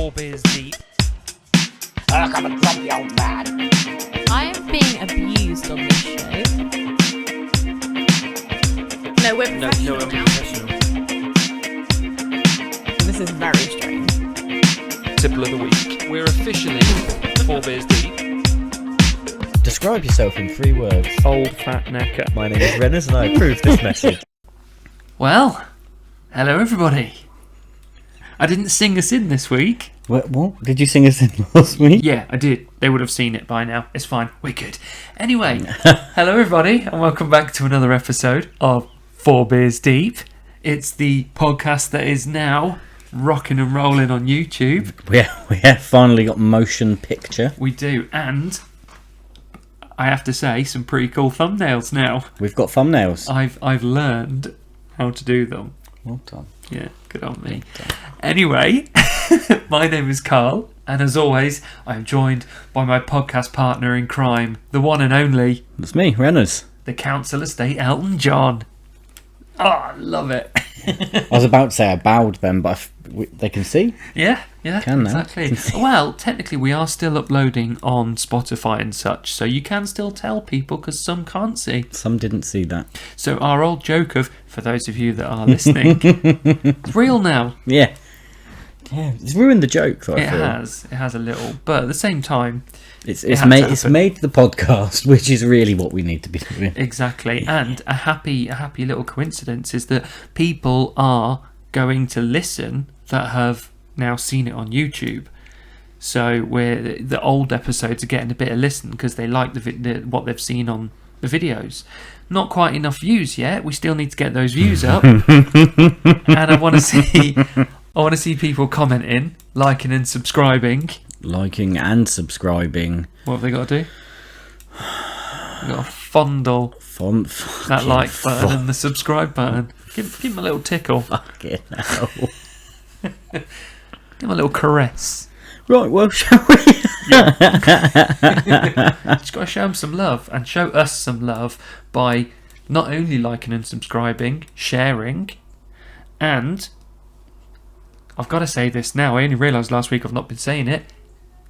4 beers deep. I'm a grumpy old man. I am being abused on this show. No, we're professional I'm now. professional. This is very strange. Tipple of the week. We're officially 4 beers deep. Describe yourself in 3 words. Old fat necker. My name is Renners and I approve this message. Well, hello everybody. I didn't sing us in this week. What? Did you sing us in last week? Yeah, I did. They would have seen it by now. It's fine. We're good. Anyway, hello everybody and welcome back to another episode of 4 Beers Deep. It's the podcast that is now rocking and rolling on YouTube. We have finally got motion picture. We do, and I have to say, some pretty cool thumbnails now. We've got thumbnails. I've learned how to do them. Well done. Yeah, good on me. Anyway, my name is Carl, and as always, I'm joined by my podcast partner in crime, the one and only, That's me, Renners. the Council Estate Elton John. Oh, I love it. I was about to say I bowed them, but they can see. Yeah, Can now. exactly. Well, technically, we are still uploading on Spotify and such, so you can still tell people because some can't see. Some didn't see that. So our old joke of, for those of you that are listening, it's real now. Yeah, it's ruined the joke, though. It has a little, but at the same time, It's had to made happen. the podcast, which is really what we need to be doing. exactly. And a happy little coincidence is that people are going to listen that have now seen it on YouTube. So the old episodes are getting a bit of listen because they like what they've seen on the videos. Not quite enough views yet. We still need to get those views up. And I want to see people commenting, liking and subscribing. Liking and subscribing. What have they got to do? They've got to fondle that like button and the subscribe button. Give him a little tickle. Fucking hell. Give him a little caress. Right, well, shall we? Just got to show him some love and show us some love by not only liking and subscribing, sharing, and I've got to say this now. I only realised last week I've not been saying it.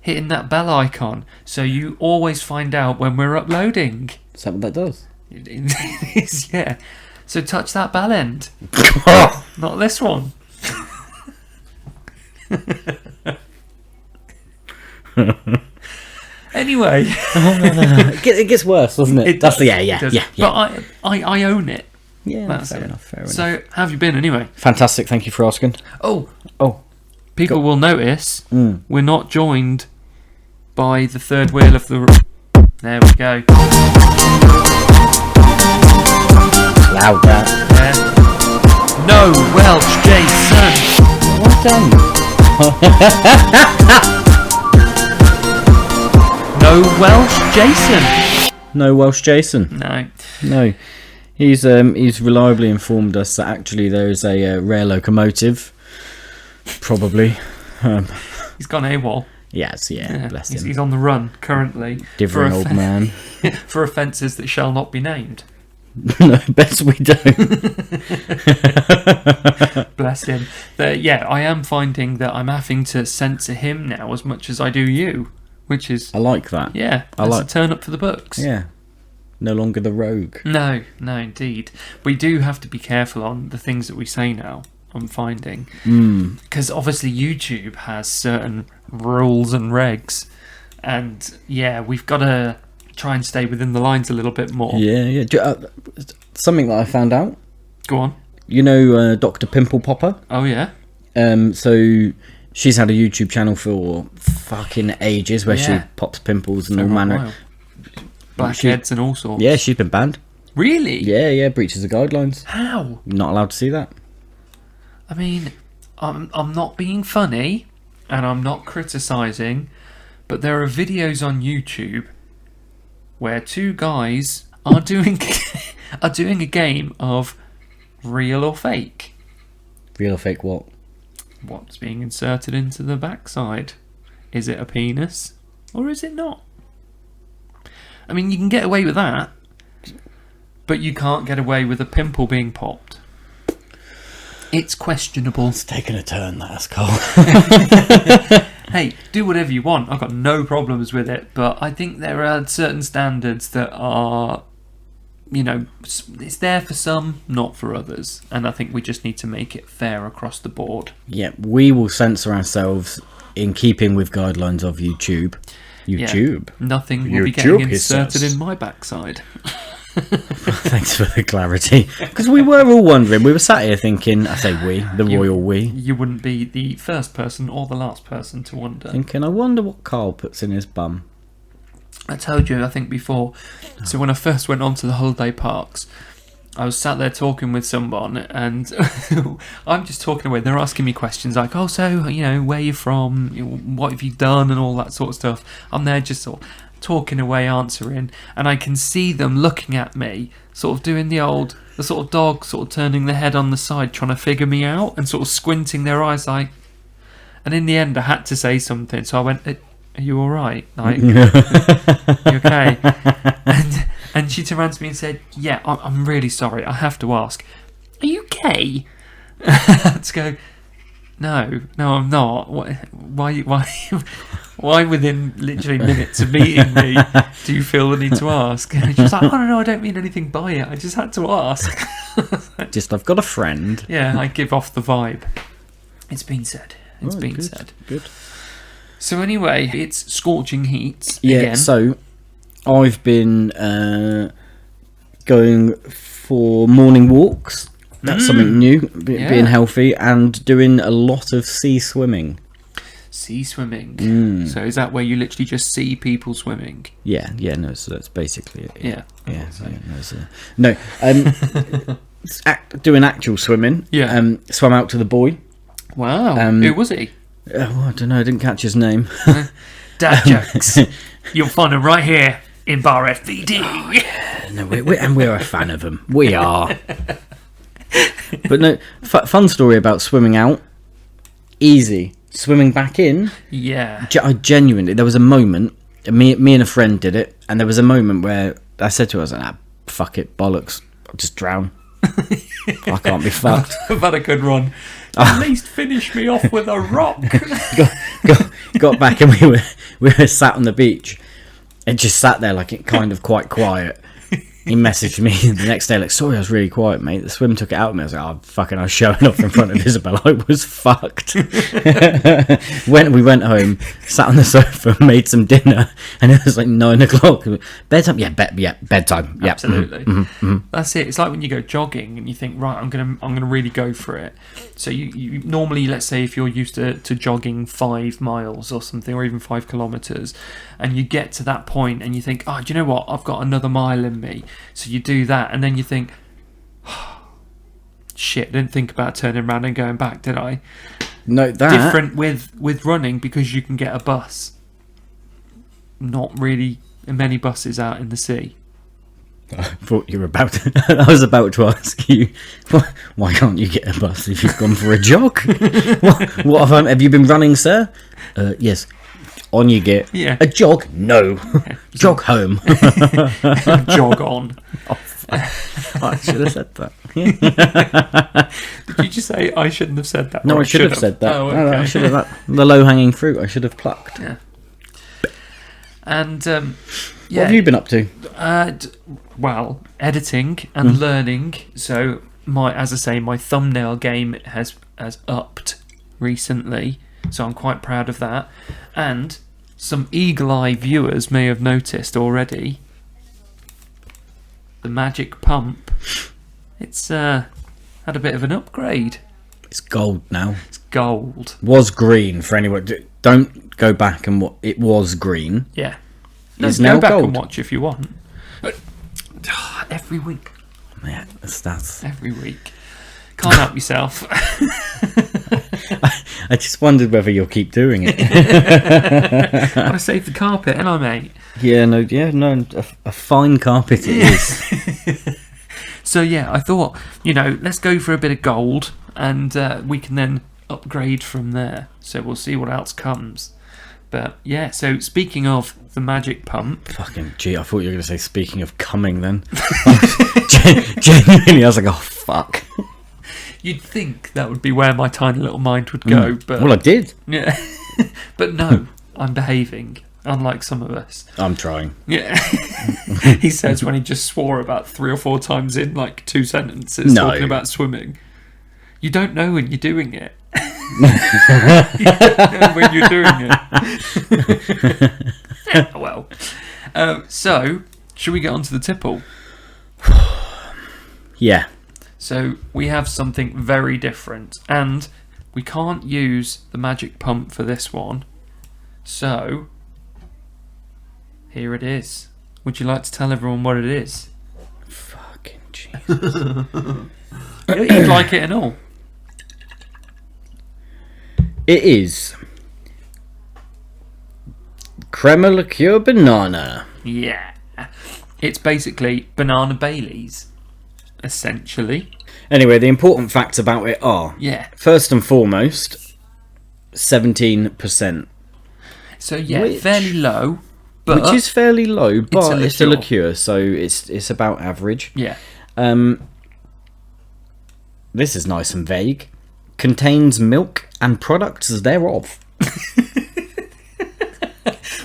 Hitting that bell icon so you always find out when we're uploading. Is that what that does? It is, yeah. So touch that bell end. Not this one. Anyway. It gets worse, doesn't it? It That's does, yeah. it does. Yeah. But I own it. Yeah, That's fair it. enough. So, how have you been anyway? Fantastic, thank you for asking. Oh, Oh, people will notice Mm. we're not joined by the third wheel of the... There we go. loud that. There. No Welsh Jason. Well done. No Welsh Jason. No Welsh Jason. No. No. He's reliably informed us that actually there is a rare locomotive. Probably. He's gone AWOL. Yes, yeah, bless him. He's on the run currently. Different old man. For offences that shall not be named. No, best we don't. Bless him. Yeah, I am finding that I'm having to censor him now as much as I do you, which is I like that. yeah, that's a turn up for the books. Yeah. No longer the rogue. No, indeed. We do have to be careful on the things that we say now. I'm finding because obviously YouTube has certain rules and regs, and yeah, we've got to try and stay within the lines a little bit more. Yeah. Something that I found out. Go on. You know Dr. Pimple Popper? Oh yeah. So she's had a YouTube channel for fucking ages where Yeah. she pops pimples and all For a manner. while. Blackheads and all sorts. Yeah, she's been banned. Really? Yeah, breaches the guidelines. How? Not allowed to see that. I mean, I'm not being funny, and I'm not criticising, but there are videos on YouTube where 2 guys are doing a game of real or fake. Real or fake what? What's being inserted into the backside? Is it a penis or is it not? I mean, you can get away with that, but you can't get away with a pimple being popped. It's questionable. It's taken a turn, that's Carl. Hey, do whatever you want. I've got no problems with it, but I think there are certain standards that are, it's there for some, not for others. And I think we just need to make it fair across the board. Yeah, we will censor ourselves in keeping with guidelines of YouTube. YouTube. Yeah, nothing will be getting YouTube, inserted in my backside. Thanks for the clarity. Because we were all wondering. We were sat here thinking, I say we, the royal we. You wouldn't be the first person or the last person to wonder. Thinking, I wonder what Carl puts in his bum. I told you, I think before. So when I first went on to the holiday parks, I was sat there talking with someone, and I'm just talking away. They're asking me questions like, "Oh, so where you from? What have you done?" and all that sort of stuff. I'm there just sort of talking away, answering, and I can see them looking at me, sort of doing the sort of dog, sort of turning their head on the side, trying to figure me out, and sort of squinting their eyes like. And in the end, I had to say something, so I went, "Are you all right? Like, you okay?" And she turned around to me and said, "Yeah, I'm really sorry. I have to ask, are you gay?" I had to go, No, I'm not. Why within literally minutes of meeting me do you feel the need to ask? And she was like, "Oh no, I don't mean anything by it. I just had to ask." I've got a friend. Yeah, I give off the vibe. It's been said. Said. Good. So anyway, it's scorching heat Yeah, again. so I've been going for morning walks. That's something new, being healthy, and doing a lot of sea swimming. Sea swimming. So is that where you literally just see people swimming? Yeah, no, so that's basically it. Yeah. Doing actual swimming. Yeah. Swam out to the boy. Wow. Who was he? I don't know, I didn't catch his name. Dad jokes. You'll find him right here in Bar FBD. Oh, yeah. No, we're a fan of him. We are. But no, fun story about swimming out. Easy. Swimming back in. Yeah. I genuinely, there was a moment, me and a friend did it, and there was a moment where I said to her, I was like, fuck it, bollocks, I'll just drown. I can't be fucked. I've had a good run. At least finish me off with a rock. got back and we were sat on the beach. It just sat there like it kind of quite quiet. He messaged me the next day like, "Sorry, I was really quiet, mate. The swim took it out of me." I was like, "Oh, fucking, I was showing off in front of Isabel. I was fucked." We went home, sat on the sofa, made some dinner, and it was like 9 o'clock. Bedtime? Yeah, bedtime. Yeah, Absolutely. That's it. It's like when you go jogging and you think, right, I'm gonna really go for it. So you normally, let's say, if you're used to jogging 5 miles or something, or even 5 kilometers, and you get to that point and you think, "Oh, do you know what? I've got another mile in me." So you do that, and then you think, oh, "Shit, I didn't think about turning around and going back, did I?" No, that different with running, because you can get a bus. Not really many buses out in the sea. I thought you were about to, I was about to ask you, why can't you get a bus if you've gone for a jog? What have you been running, sir? Yes. On you get. Yeah. A jog? No. Jog home. Jog on. I should have said that. Did you just say I shouldn't have said that? No, Or I should have said that. Oh, No, okay. I should have. The low-hanging fruit I should have plucked. Yeah. And What have you been up to? Well, editing and learning. So as I say, my thumbnail game has upped recently. So I'm quite proud of that. And some eagle-eye viewers may have noticed already, the magic pump, it's had a bit of an upgrade. It's gold now. It's gold. Was green for anyone. Don't go back and it was green. Yeah. It's Go now back gold. and watch if you want. Every week. Yeah, that's. Every week. Can't help yourself. I just wondered whether you'll keep doing it. Gotta save the carpet, ain't I, mate? A fine carpet it is. So yeah, I thought, let's go for a bit of gold, and we can then upgrade from there. So we'll see what else comes. But yeah, so speaking of the magic pump, Fucking gee, I thought you were going to say speaking of coming then. Genuinely, I was like, oh fuck. You'd think that would be where my tiny little mind would go, but Well, I did. yeah, but no, I'm behaving. Unlike some of us. I'm trying. Yeah. He says when he just swore about 3 or 4 times in like 2 sentences talking about swimming. You don't know when you're doing it. You don't know when you're doing it. Yeah, well. So, should we get on to the tipple? Yeah. So, we have something very different. And we can't use the magic pump for this one. So... here it is. Would you like to tell everyone what it is? Fucking Jesus. You'd like it and all. It is crema liqueur banana. Yeah. It's basically banana Baileys, essentially. Anyway, the important facts about it are, Yeah. first and foremost, 17%. So yeah, Which- fairly low, but which is fairly low, but it's a liqueur. liqueur, so it's about average. yeah. This is nice and vague. Contains milk and products thereof.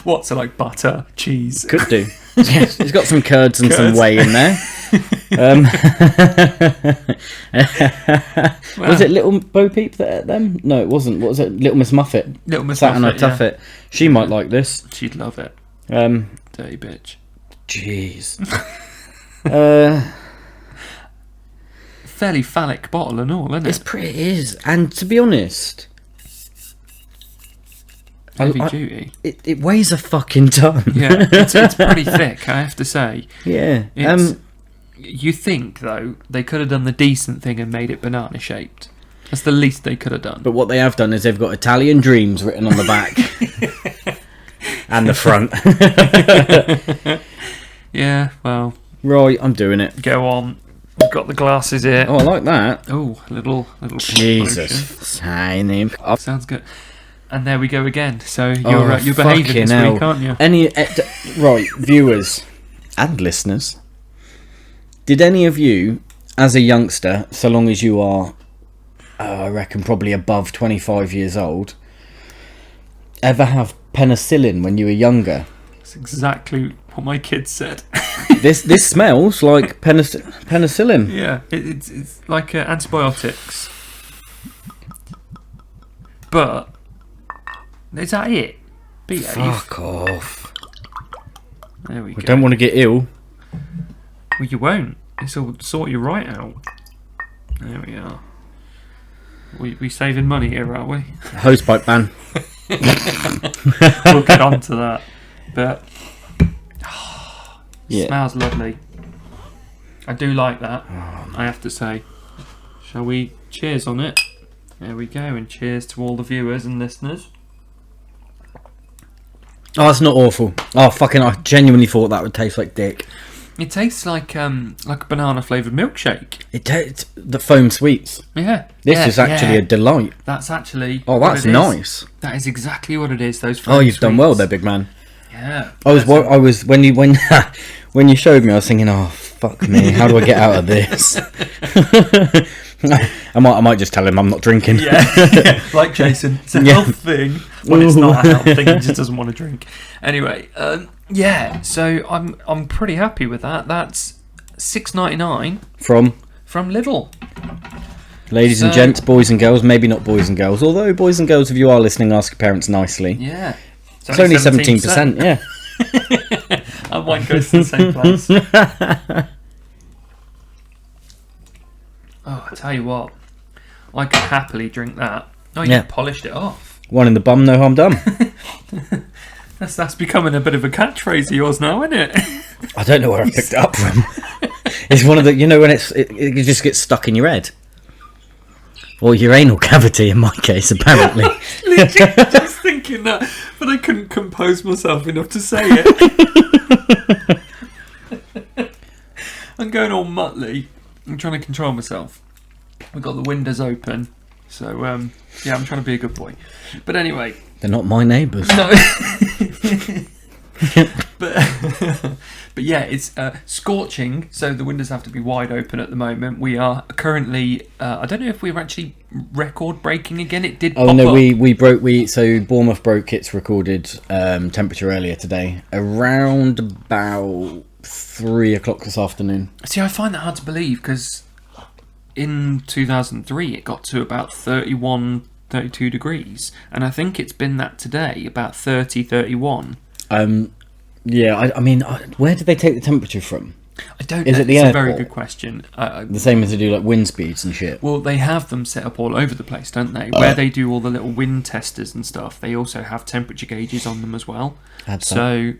What? So like butter, cheese. Could do. Yes, it's got some curds and some Curds. whey in there. Was it Little Bo Peep that ate them? No, it wasn't. What was it? Little Miss Muffet. Little Miss Sat and I Muffet, tough yeah. it. She might like this. She'd love it. Dirty bitch. Jeez. Fairly phallic bottle and all, isn't It's it? pretty. It is, and to be honest, Heavy duty. it weighs a fucking ton. Yeah, it's pretty thick, I have to say. Yeah. It's, you think, though, they could have done the decent thing and made it banana shaped. That's the least they could have done. But what they have done is they've got Italian Dreams written on the back and the front. Yeah, well, Right, I'm doing it. go on. We've got the glasses here. Oh, I like that. Oh, little Jesus. Tiny. potion. Sounds good. And there we go again. So you're behaving fucking this hell. week, aren't you? Right, viewers and listeners. Did any of you, as a youngster, so long as you are, I reckon, probably above 25 years old, ever have penicillin when you were younger? That's exactly what my kids said. This smells like penicillin. Yeah, it's like antibiotics. But is that it? Behave. Fuck off. There we I go. don't want to get ill. Well, you won't. This will sort you right out. There we are. We saving money here, aren't we? Hosepipe ban. We'll get on to that. But Yeah. smells lovely. I do like that. I have to say. Shall we cheers on it? There we go, and cheers to all the viewers and listeners. Oh, that's not awful. Oh, fucking! I genuinely thought that would taste like dick. It tastes like a banana flavoured milkshake. The foam sweets. Yeah. This is actually a delight. That's actually. Oh, what that's it is. nice. That is exactly what it is. Those. Oh, foam you've done well sweets. there, big man. Yeah. I was when you showed me, I was thinking, oh fuck me, how do I get out of this? I might just tell him I'm not drinking. Yeah. Like Jason, it's a Yeah. health thing. Well, it's not a health thing. He just doesn't want to drink. Anyway, yeah. So I'm pretty happy with that. That's $6.99 From from Lidl. ladies and So- gents, boys and girls, maybe not boys and girls. Although boys and girls, if you are listening, ask your parents nicely. Yeah. It's only 17%. Yeah. And wine goes to the same place. Oh, I tell you what, I could happily drink that. Oh, you Yeah. polished it off. One in the bum, no harm done. That's becoming a bit of a catchphrase of yours now, isn't it? I don't know where I picked it up from. It's one of the, when it just gets stuck in your head. Or your anal cavity, in my case, apparently. Literally just thinking that, but I couldn't compose myself enough to say it. I'm going all muttly. I'm trying to control myself. We've got the windows open, so yeah, I'm trying to be a good boy. But anyway, They're not my neighbours. no. But but yeah, it's scorching, so the windows have to be wide open at the moment. We are currently, I don't know if we're actually record breaking again. It did. Oh pop no, up. so Bournemouth broke its recorded temperature earlier today, around about 3 o'clock this afternoon. See, I find that hard to believe because in 2003 it got to about 31, 32 degrees, and I think it's been that today, about 30, 31. Yeah, I mean, where did they take the temperature from? I don't Is know. it the It's a airport? very good question. The same as they do like wind speeds and shit. Well, they have them set up all over the place, don't they? Where they do all the little wind testers and stuff, they also have temperature gauges on them as well. So,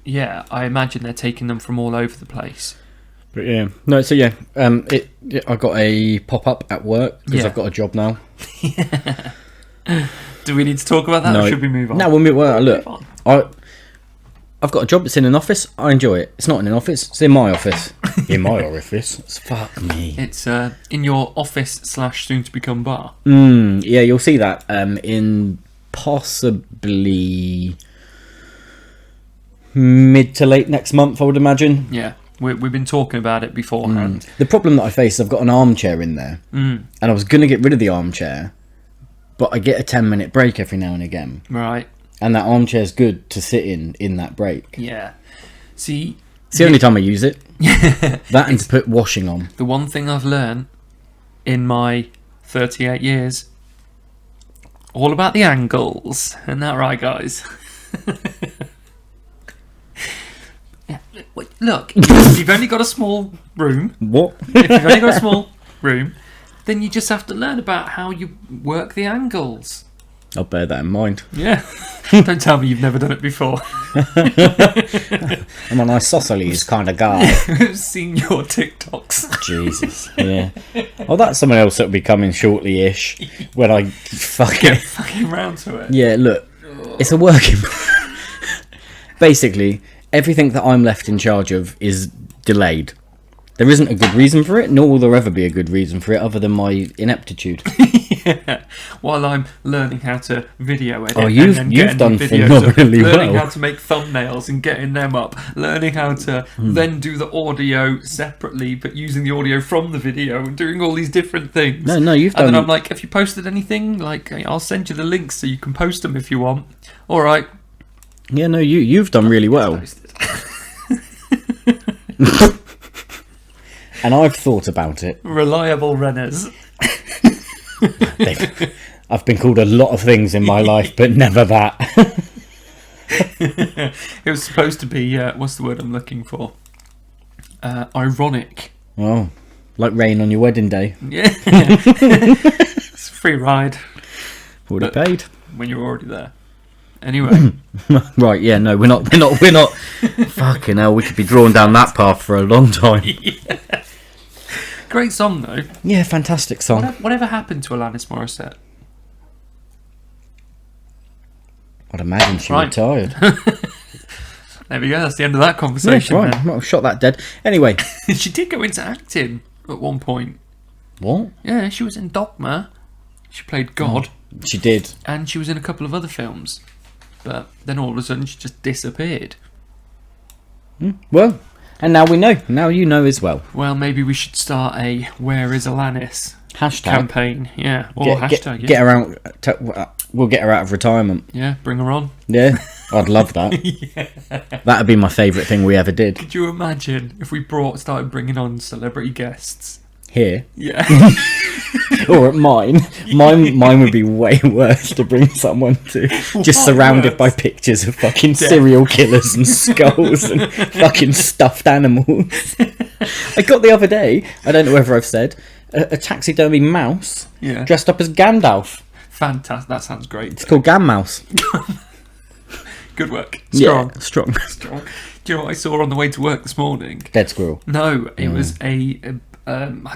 yeah, I imagine they're taking them from all over the place. But yeah, no. So yeah, I got a pop up at work because Yeah. I've got a job now. Do we need to talk about that, or should we move on? No, look, Move on. I've got a job that's in an office. I enjoy it. It's not in an office. It's in my office. In my office. Fuck me. It's in your office / soon to become bar. Yeah, you'll see that in possibly mid to late next month, I would imagine. Yeah, we've been talking about it beforehand. The problem that I face is I've got an armchair in there, and I was going to get rid of the armchair, but I get a 10-minute break every now and again. Right. And that armchair's good to sit in that break. Yeah. See, It's the only time I use it. That and to put washing on. the one thing I've learned in my 38 years, all about the angles. Isn't that right, guys? Yeah. Look, if you've only got a small room, What? if you've only got a small room, then you just have to learn about how you work the angles. I'll bear that in mind. Yeah. Don't tell me you've never done it before. I'm an isosceles kind of guy. I've seen your TikToks. Jesus. Yeah. Oh, that's someone else that'll be coming shortly-ish when I Fucking round to it. Yeah, look. It's a working... Basically, everything that I'm left in charge of is delayed. There isn't a good reason for it, nor will there ever be a good reason for it other than my ineptitude. Yeah. While I'm learning how to video edit. Oh, and you've then getting done videos phenomenally up, learning well. how to make thumbnails and getting them up. Learning how to then do the audio separately, but using the audio from the video and doing all these different things. No, you've And done... then I'm like, have you posted anything? Like, I'll send you the links so you can post them if you want. All right. Yeah, no, you've done really well. Posted. And I've thought about it. Reliable Renners. I've been called a lot of things in my life, but never that. It was supposed to be, what's the word I'm looking for? Ironic. Oh, like rain on your wedding day. Yeah. It's a free ride Would have paid. when you're already there. Anyway. Right, yeah, no, we're not. Fucking hell, we could be drawn down that path for a long time. Great song, though. Yeah, fantastic song. Whatever happened to Alanis Morissette? I'd imagine she Right. retired. There we go, that's the end of that Yeah, conversation, right, then. well, shot that dead. Anyway, She did go into acting at one point. what? Yeah, she was in Dogma. She played God. She did. And she was in a couple of other films. But then all of a sudden, she just disappeared. Well, and now we know. Now you know as well. Well, maybe we should start a Where is Alanis Hashtag. campaign. Yeah, or hashtag, yeah. Get her out. We'll get her out of retirement. Yeah, bring her on. Yeah, I'd love that. That'd be my favourite thing we ever did. Could you imagine if we started bringing on celebrity guests? Here. Yeah. Or at mine. Mine would be way worse to bring someone to. Just What surrounded by worse? pictures of fucking serial killers and skulls and fucking stuffed animals. I got the other day, I don't know whether I've said, a taxidermy mouse Yeah. dressed up as Gandalf. Fantastic. That sounds great. It's called Gammouse. Good work. Strong. Yeah, strong. Strong. Do you know what I saw on the way to work this morning? Dead squirrel. No, it was I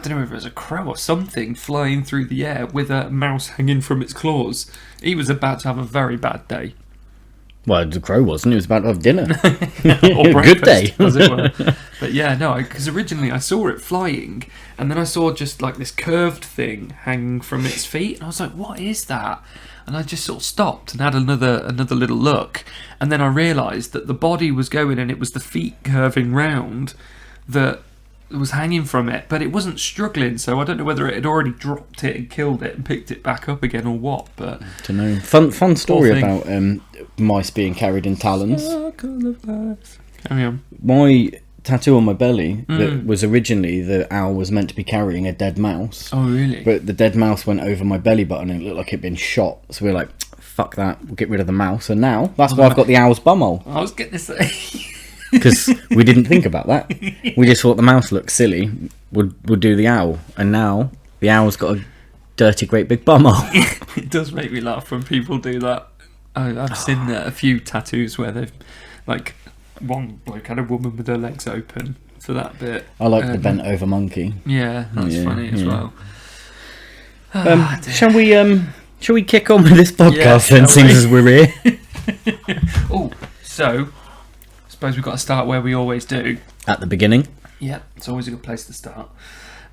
don't know if it was a crow or something flying through the air with a mouse hanging from its claws. He was about to have a very bad day. Well, the crow wasn't. He was about to have dinner. Or Good breakfast, day. as it were. But yeah, no, because originally I saw it flying, and then I saw just like this curved thing hanging from its feet, and I was like, what is that? And I just sort of stopped and had another little look, and then I realised that the body was going, and it was the feet curving round that was hanging from it, but it wasn't struggling, so I don't know whether it had already dropped it and killed it and picked it back up again or what. But Don't know. Fun story thing. about mice being carried in talons. Carry on. My tattoo on my belly that was originally the owl was meant to be carrying a dead mouse, Oh really? but the dead mouse went over my belly button and it looked like it'd been shot. So we were like, fuck that, we'll get rid of the mouse. And now that's why I've got the owl's bumhole, I was getting to say. because we didn't think about that. We just thought the mouse looked silly, would do the owl, and now the owl's got a dirty great big bumhole. It does make me laugh when people do that. I've seen a few tattoos where they've, like, one bloke had a woman with her legs open for that bit. I like the bent over monkey. Yeah, that's funny as well. Shall we kick on with this podcast then, shall since we? as we're here? Oh, so I suppose we've got to start where we always do. At the beginning. Yeah, it's always a good place to start.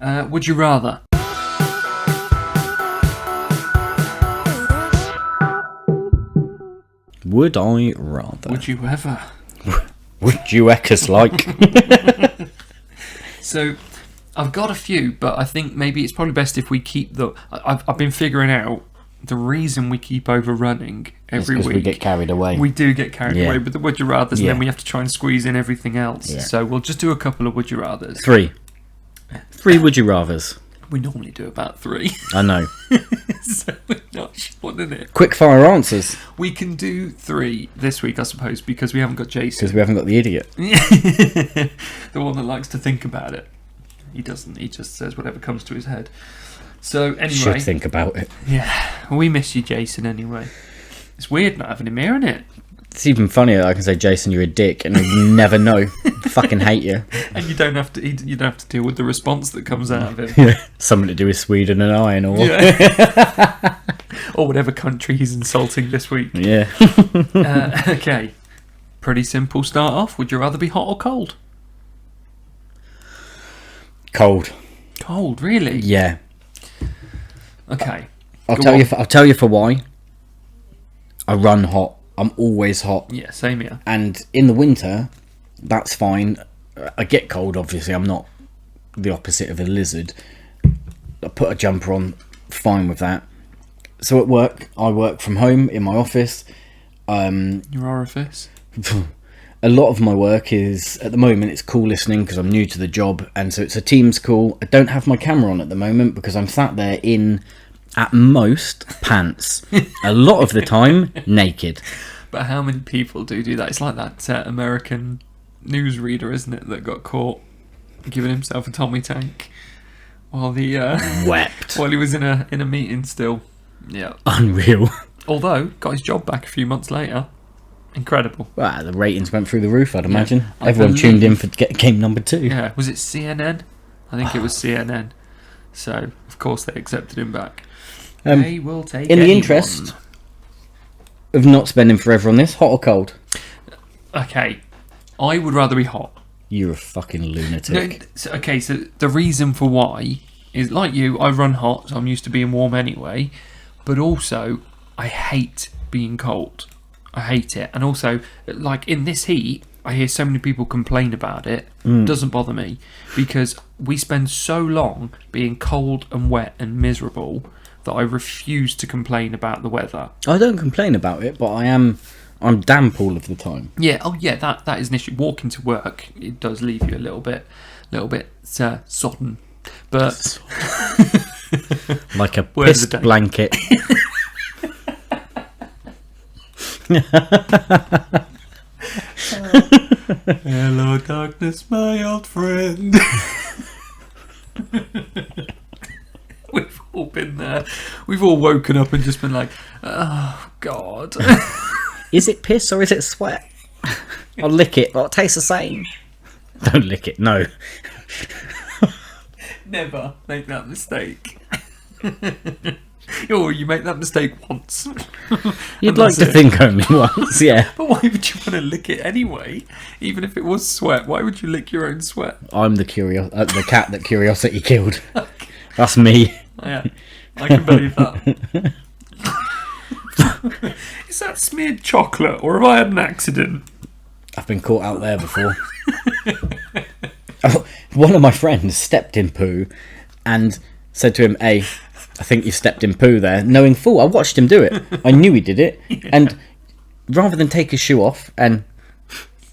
Would you rather? Would I rather? Would you ever? Would you eckers like? So, I've got a few, but I think maybe it's probably best if we keep the... I've been figuring out the reason we keep overrunning every Because week. we get carried away. We do get carried Yeah. away with the would you rathers, and Yeah. then we have to try and squeeze in everything else. Yeah. So we'll just do a couple of would you rathers. Three would you rathers. We normally do about 3, I know. so we're not shorting it. Quick fire answers, We can do 3 this week, I suppose, because we haven't got Jason, because we haven't got the idiot. the one that likes to think about it. He doesn't. He just says whatever comes to his head. So anyway, Should think about it. yeah, we miss you, Jason. Anyway, it's weird not having him here, isn't it? It's even funnier that I can say, Jason, you're a dick, and you never know. Fucking hate you. And you don't have to. You don't have to deal with the response that comes out of him. Something to do with Sweden and iron ore. Yeah. Or whatever country he's insulting this week. Yeah. Okay, pretty simple start off. Would you rather be hot or cold? Cold. Cold, really? Yeah. Okay. I'll Go tell on. you. I'll tell you for why. I run hot. I'm always hot. Yeah, same here. And in the winter, that's fine. I get cold, obviously. I'm not the opposite of a lizard. I put a jumper on, fine with that. So at work, I work from home in my office. Your orifice. A lot of my work is, at the moment, it's call listening because I'm new to the job. And so it's a Teams call. I don't have my camera on at the moment because I'm sat there in, at most, pants. A lot of the time, naked. But how many people do that? It's like that American newsreader, isn't it, that got caught giving himself a Tommy tank while Wept. while he was in a meeting still. Yeah. Unreal. Although got his job back a few months later. Incredible. Well, the ratings went through the roof, I'd imagine. I Everyone believe- tuned in for game number 2. Yeah. Was it CNN? I think it was CNN. So of course they accepted him back. They will take in the anyone. interest of not spending forever on this, hot or cold? Okay. I would rather be hot. You're a fucking No, lunatic. so the reason for why is, like you, I run hot, so I'm used to being warm anyway. But also, I hate being cold. I hate it. And also, like in this heat, I hear so many people complain about it. Doesn't bother me because we spend so long being cold and wet and miserable that I refuse to complain about the weather. I don't complain about it, but I'm damp all of the time. Yeah, oh yeah, that is an issue. Walking to work, it does leave you a little bit sodden. But Like a Word of the piss day. blanket. hello, darkness, my old friend. We've all been there. We've all woken up and just been like, oh God. Is it piss or is it sweat? I'll lick it, but it tastes the same. Don't lick it, no. Never make that mistake. Or you make that mistake once. You'd And like that's to it. think only once, yeah. But why would you want to lick it anyway? Even if it was sweat, why would you lick your own sweat? I'm the cat that curiosity killed. That's me. Yeah, I can believe that. Is that smeared chocolate, or have I had an accident? I've been caught out there before. One of my friends stepped in poo and said to him, "Hey, I think you stepped in poo there," knowing full. I watched him do it. I knew he did it. Yeah. And rather than take his shoe off and...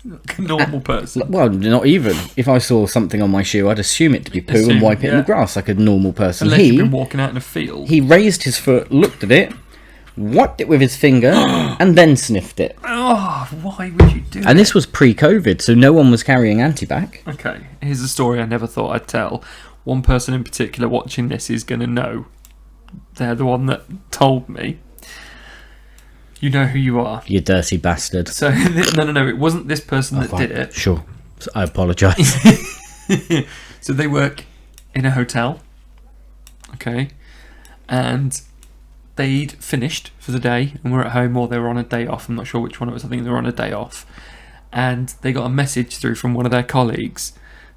Like a normal person. Well, not even. If I saw something on my shoe, I'd assume it to be poo Assume, and wipe it in yeah. the grass like a normal person. Unless you've been walking out in a field. He raised his foot, looked at it, wiped it with his finger, and then sniffed it. Oh, why would you do that? And this was pre-COVID, so no one was carrying antibac. Okay, here's a story I never thought I'd tell. One person in particular watching this is going to know. They're the one that told me. You know who you are. You dirty bastard. So, no, it wasn't this person that did it. Sure. I apologise. So they work in a hotel. Okay. And they'd finished for the day and were at home, or they were on a day off. I'm not sure which one it was. I think they were on a day off. And they got a message through from one of their colleagues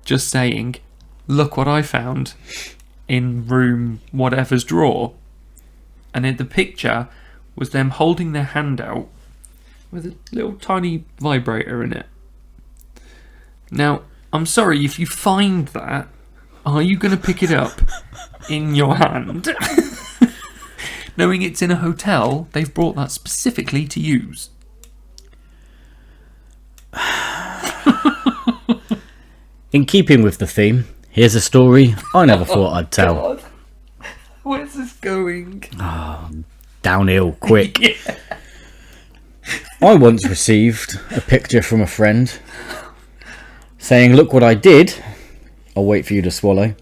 just saying, "Look what I found in room whatever's drawer." And in the picture was them holding their hand out with a little tiny vibrator in it. Now, I'm sorry, if you find that, are you going to pick it up in your hand? Knowing it's in a hotel, they've brought that specifically to use. In keeping with the theme, here's a story I never thought I'd tell. God. Where's this going? Downhill, quick. Yeah. I once received a picture from a friend saying, "Look what I did. I'll wait for you to swallow."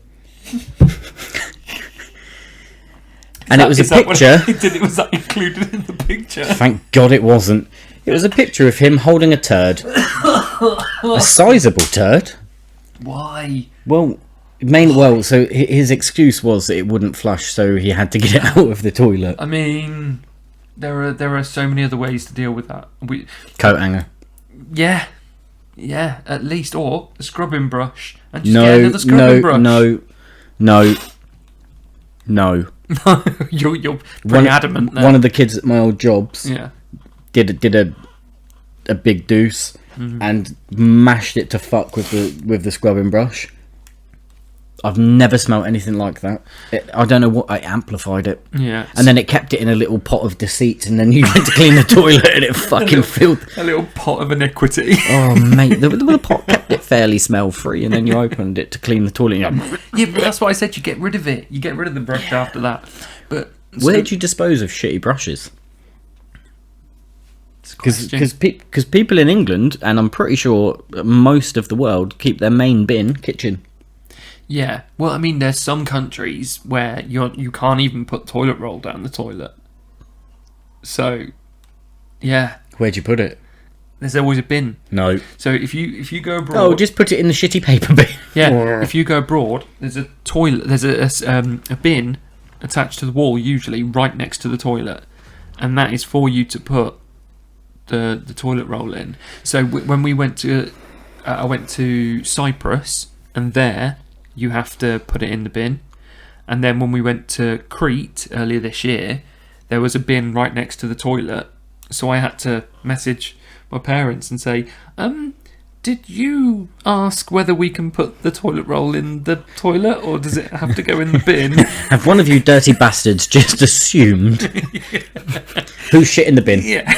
And it was a picture. Was that included in the picture? Thank God it wasn't. It was a picture of him holding a turd. A sizable turd. Why? Well, so his excuse was that it wouldn't flush, so he had to get it out of the toilet. I mean, there are so many other ways to deal with that. Coat hanger. Yeah, at least, or a scrubbing brush, and just get another scrubbing brush. No. You're pretty adamant there. One of the kids at my old jobs Yeah. did a big deuce and mashed it to fuck with the scrubbing brush. I've never smelt anything like that. I don't know what, I amplified it. Yeah. And then it kept it in a little pot of deceit, and then you went to clean the toilet and it fucking filled. A little pot of iniquity. Oh, mate, the pot kept it fairly smell-free, and then you opened it to clean the toilet. And you're like, Yeah, but that's why I said you get rid of it. You get rid of the brush after that. But where do you dispose of shitty brushes? Because people in England, and I'm pretty sure most of the world, keep their main bin kitchen. Yeah, well, I mean, there's some countries where you can't even put toilet roll down the toilet. So, yeah, Where'd you put it? there's always a bin. No. So if you go abroad, Oh, just put it in the shitty paper bin. yeah, if you go abroad, there's a toilet, there's a bin attached to the wall, usually right next to the toilet, and that is for you to put the toilet roll in. So when we went to, I went to Cyprus, and there you have to put it in the bin. And then when we went to Crete earlier this year, there was a bin right next to the toilet. So I had to message my parents and say, did you ask whether we can put the toilet roll in the toilet, or does it have to go in the bin? Have one of you dirty bastards just assumed who shit in the bin? Yeah.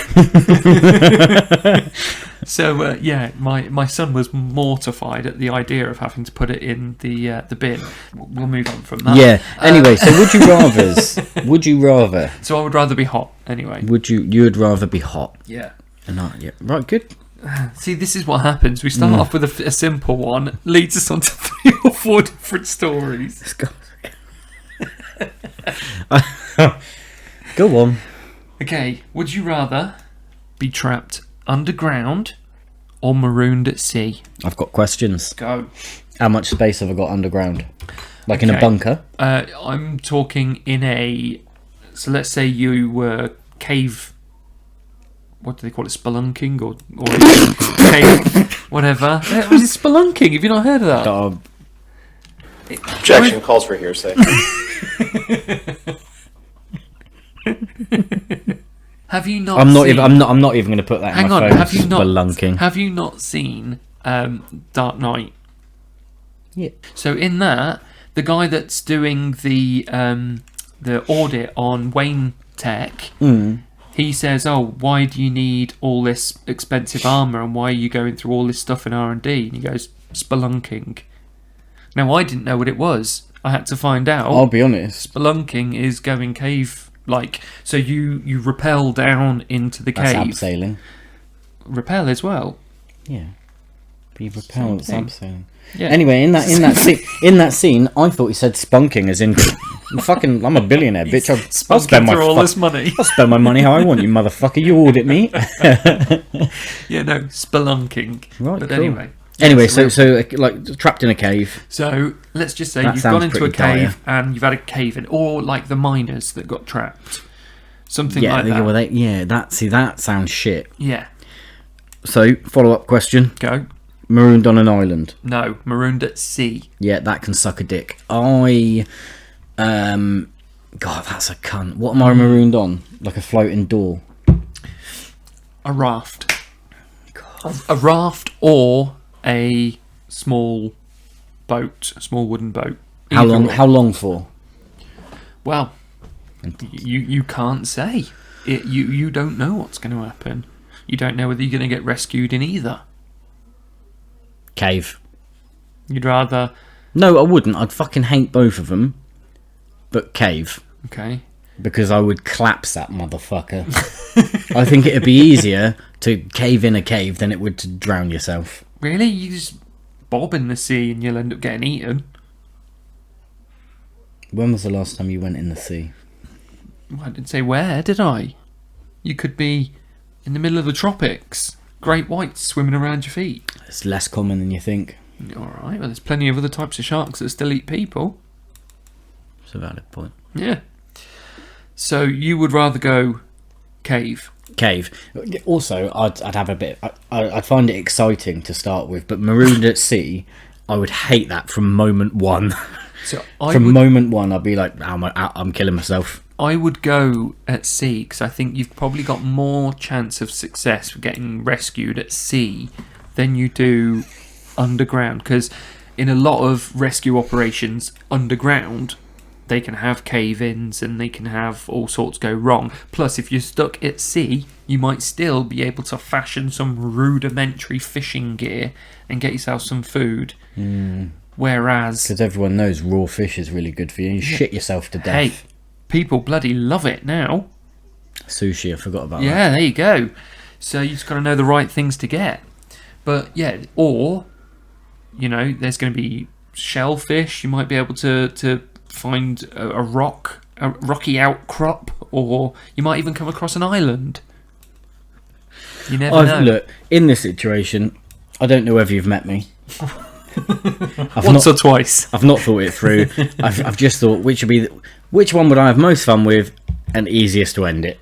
So yeah, my son was mortified at the idea of having to put it in the bin. We'll move on from that. Yeah. Anyway, so would you rather? So I would rather be hot anyway. You'd rather be hot? Yeah. Yeah. Right. Good. See, this is what happens. We start off with a simple one, leads us on to 3 or 4 different stories. Let's go. Go on. Okay, would you rather be trapped underground or marooned at sea? I've got questions. Go. How much space have I got underground? Like in a Okay. bunker? I'm talking in a So let's say you were cave. What do they call it? Spelunking or cave, whatever. Was it spelunking? Have you not heard of that? Objection calls for hearsay. Have you not? I'm not even going to put that. Hang in my on. phone. Have you not? Spelunking. Have you not seen Dark Knight? Yeah. So in that, the guy that's doing the audit on Wayne Tech, he says, "Oh, why do you need all this expensive armor, and why are you going through all this stuff in R&D?" And he goes, "Spelunking." Now, I didn't know what it was. I had to find out. I'll be honest. Spelunking is going cave-like. So you rappel down into the That's cave. abseiling. Rappel as well. Yeah. Be repelled. It's abseiling. Yeah. Anyway, in that scene, I thought he said spunking, as in, I'm a billionaire, bitch. I'll spend my all this money. I'll spend my money how I want, you motherfucker. You audit me. Yeah, no, spelunking. Right. But cool. anyway. Anyway, so like trapped in a cave. So let's just say That you've sounds gone into a pretty dire. cave and you've had a cave in, or like the miners that got trapped, something Yeah, like that. that sounds shit. Yeah, So follow up question: go. marooned on an island. No, marooned at sea. Yeah, that can suck a dick. God, that's a cunt. What am I marooned on? Like a floating door. A raft. A raft or a small boat, a small wooden boat. How Either long? or. How long for? Well, you can't say. You don't know what's going to happen. You don't know whether you're going to get rescued in either. Cave. You'd rather... No, I wouldn't. I'd fucking hate both of them. But cave. Okay. Because I would collapse that motherfucker. I think it'd be easier to cave in a cave than it would to drown yourself. Really? You just bob in the sea and you'll end up getting eaten. When was the last time you went in the sea? I didn't say where, did I? You could be in the middle of the tropics. Great whites swimming around your feet. It's less common than you think. Alright, well there's plenty of other types of sharks that still eat people. It's a valid point. Yeah. So you would rather go cave? Cave. Also, I'd have a bit... I'd find it exciting to start with, but marooned at sea, I would hate that from moment one. So moment one, I'd be like, I'm killing myself. I would go at sea because I think you've probably got more chance of success with getting rescued at sea than you do underground. Because in a lot of rescue operations underground, they can have cave-ins and they can have all sorts go wrong. Plus, if you're stuck at sea, you might still be able to fashion some rudimentary fishing gear and get yourself some food. Whereas... Because everyone knows raw fish is really good for you. You shit yourself to death. Hey, people bloody love it now. Sushi, I forgot about that. Yeah, there you go. So you just got to know the right things to get. But yeah, or, you know, there's going to be shellfish. You might be able to find a rocky outcrop, or you might even come across an island. You never know. Look, in this situation, I don't know whether you've met me. Once or twice. I've not thought it through. I've just thought which one would I have most fun with and easiest to end it.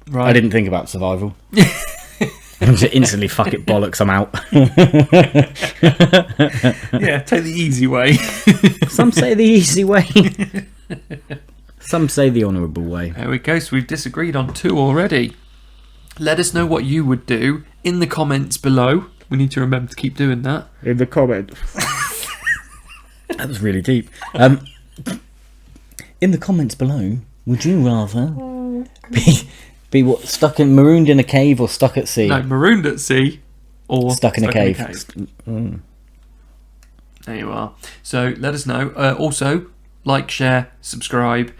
Right. I didn't think about survival. I'm just instantly fuck it bollocks. I'm out. Yeah, take the easy way. Some say the easy way. Some say the honourable way. There we go. So we've disagreed on 2 already. Let us know what you would do in the comments below. We need to remember to keep doing that. In the comments. That was really deep. In the comments below, would you rather be what, marooned in a cave or stuck at sea? No, marooned at sea or Stuck in a cave. There you are. So let us know. Also, like, share, subscribe.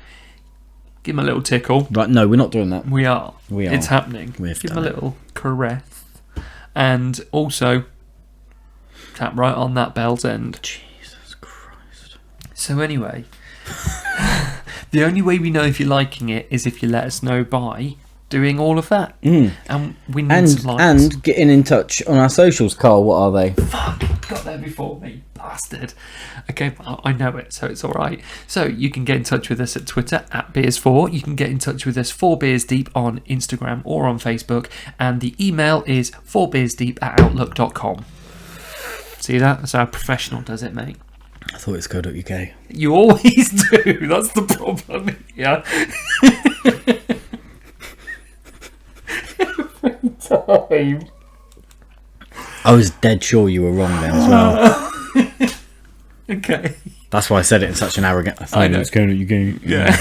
Give them a little tickle. Right, no, we're not doing that. We are. We are. It's happening. We've Give them a done it. little caress. And also, tap right on that bell's end. Jesus Christ. So anyway, the only way we know if you're liking it is if you let us know by doing all of that. And we need some likes. And getting in touch on our socials, Carl. What are they? Fuck. got there before me, bastard. Okay, well, I know it, so it's all right. So you can get in touch with us at Twitter at Beers4. You can get in touch with us 4beersdeep on Instagram or on Facebook, and the email is 4beersdeep@outlook.com. See that? That's how professional does it, mate. I thought it was co.uk. You always do. That's the problem. Yeah. Every time. I was dead sure you were wrong then as well. Okay. That's why I said it in such an arrogant. I I thought know. it was co.uk. Yeah.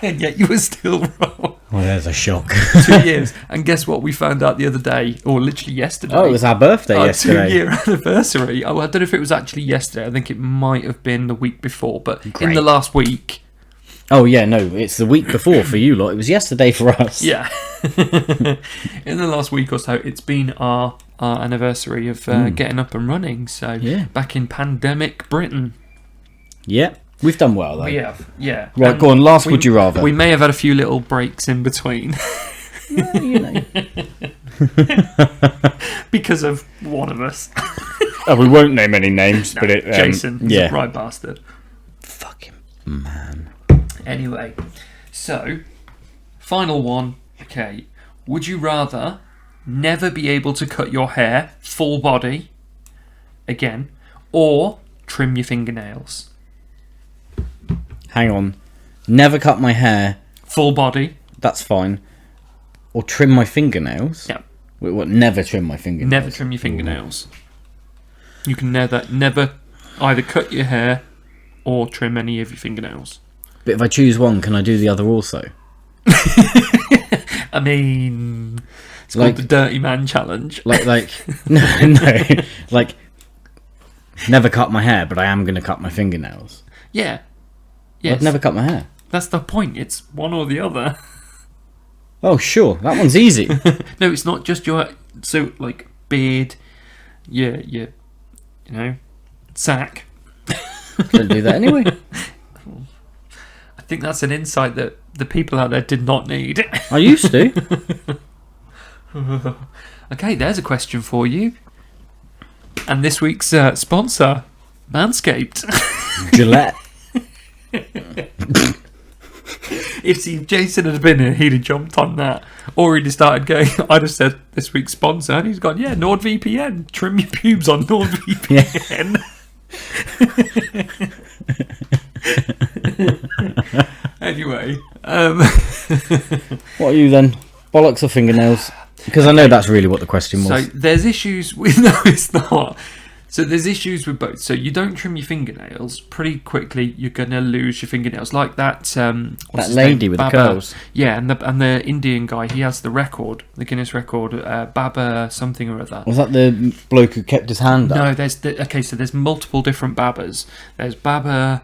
And yet you were still wrong. Well, there's a shock. 2 years. And guess what we found out the other day, or literally yesterday? Oh, it was our birthday Our yesterday. 2-year anniversary. Oh, I don't know if it was actually yesterday. I think it might have been the week before. But in Great. the last week, Oh, yeah, no, it's the week before for you lot. It was yesterday for us. yeah, in the last week or so, it's been our anniversary of getting up and running. So Yeah. back in pandemic Britain. Yeah, we've done well, though. We have, yeah. Right, And go on, last would you rather? We may have had a few little breaks in between. Well, you know. Because of one of us. Oh, we won't name any names, but it... Jason, he's yeah. a right bastard. Fucking man. Anyway, so, final one. Okay, would you rather never be able to cut your hair full body again, or trim your fingernails Hang on. Never cut my hair. full body? That's fine. Or trim my fingernails. Yeah, Wait, what? Never trim my fingernails. never trim your fingernails. You can never either cut your hair or trim any of your fingernails. But if I choose one, can I do the other also? I mean, it's Like- called the Dirty Man Challenge. Like, no, like, never cut my hair, but I am going to cut my fingernails. Yeah. Yes. I've never cut my hair. That's the point. It's one or the other. Oh, sure, that one's easy. No, it's not just your like beard, your you know, sack. Don't do that anyway. I think that's an insight that the people out there did not need. I used to. Okay, there's a question for you. And this week's sponsor, Manscaped. Gillette. If Jason had been here, he'd have jumped on that. Or he'd have started going, I'd have said this week's sponsor, and he's gone, yeah, NordVPN. Trim your pubes on NordVPN. Anyway, What are you then? Bollocks or fingernails? Because I know that's really what the question so was. there's issues with... No, it's not. So there's issues with both. So you don't trim your fingernails, pretty quickly you're going to lose your fingernails. Like that... what's That his lady name? with the Baba. curls. Yeah, and the Indian guy, he has the record, the Guinness record, Baba something or other. Was that the bloke who kept his hand up? No, so there's multiple different Babas. There's Baba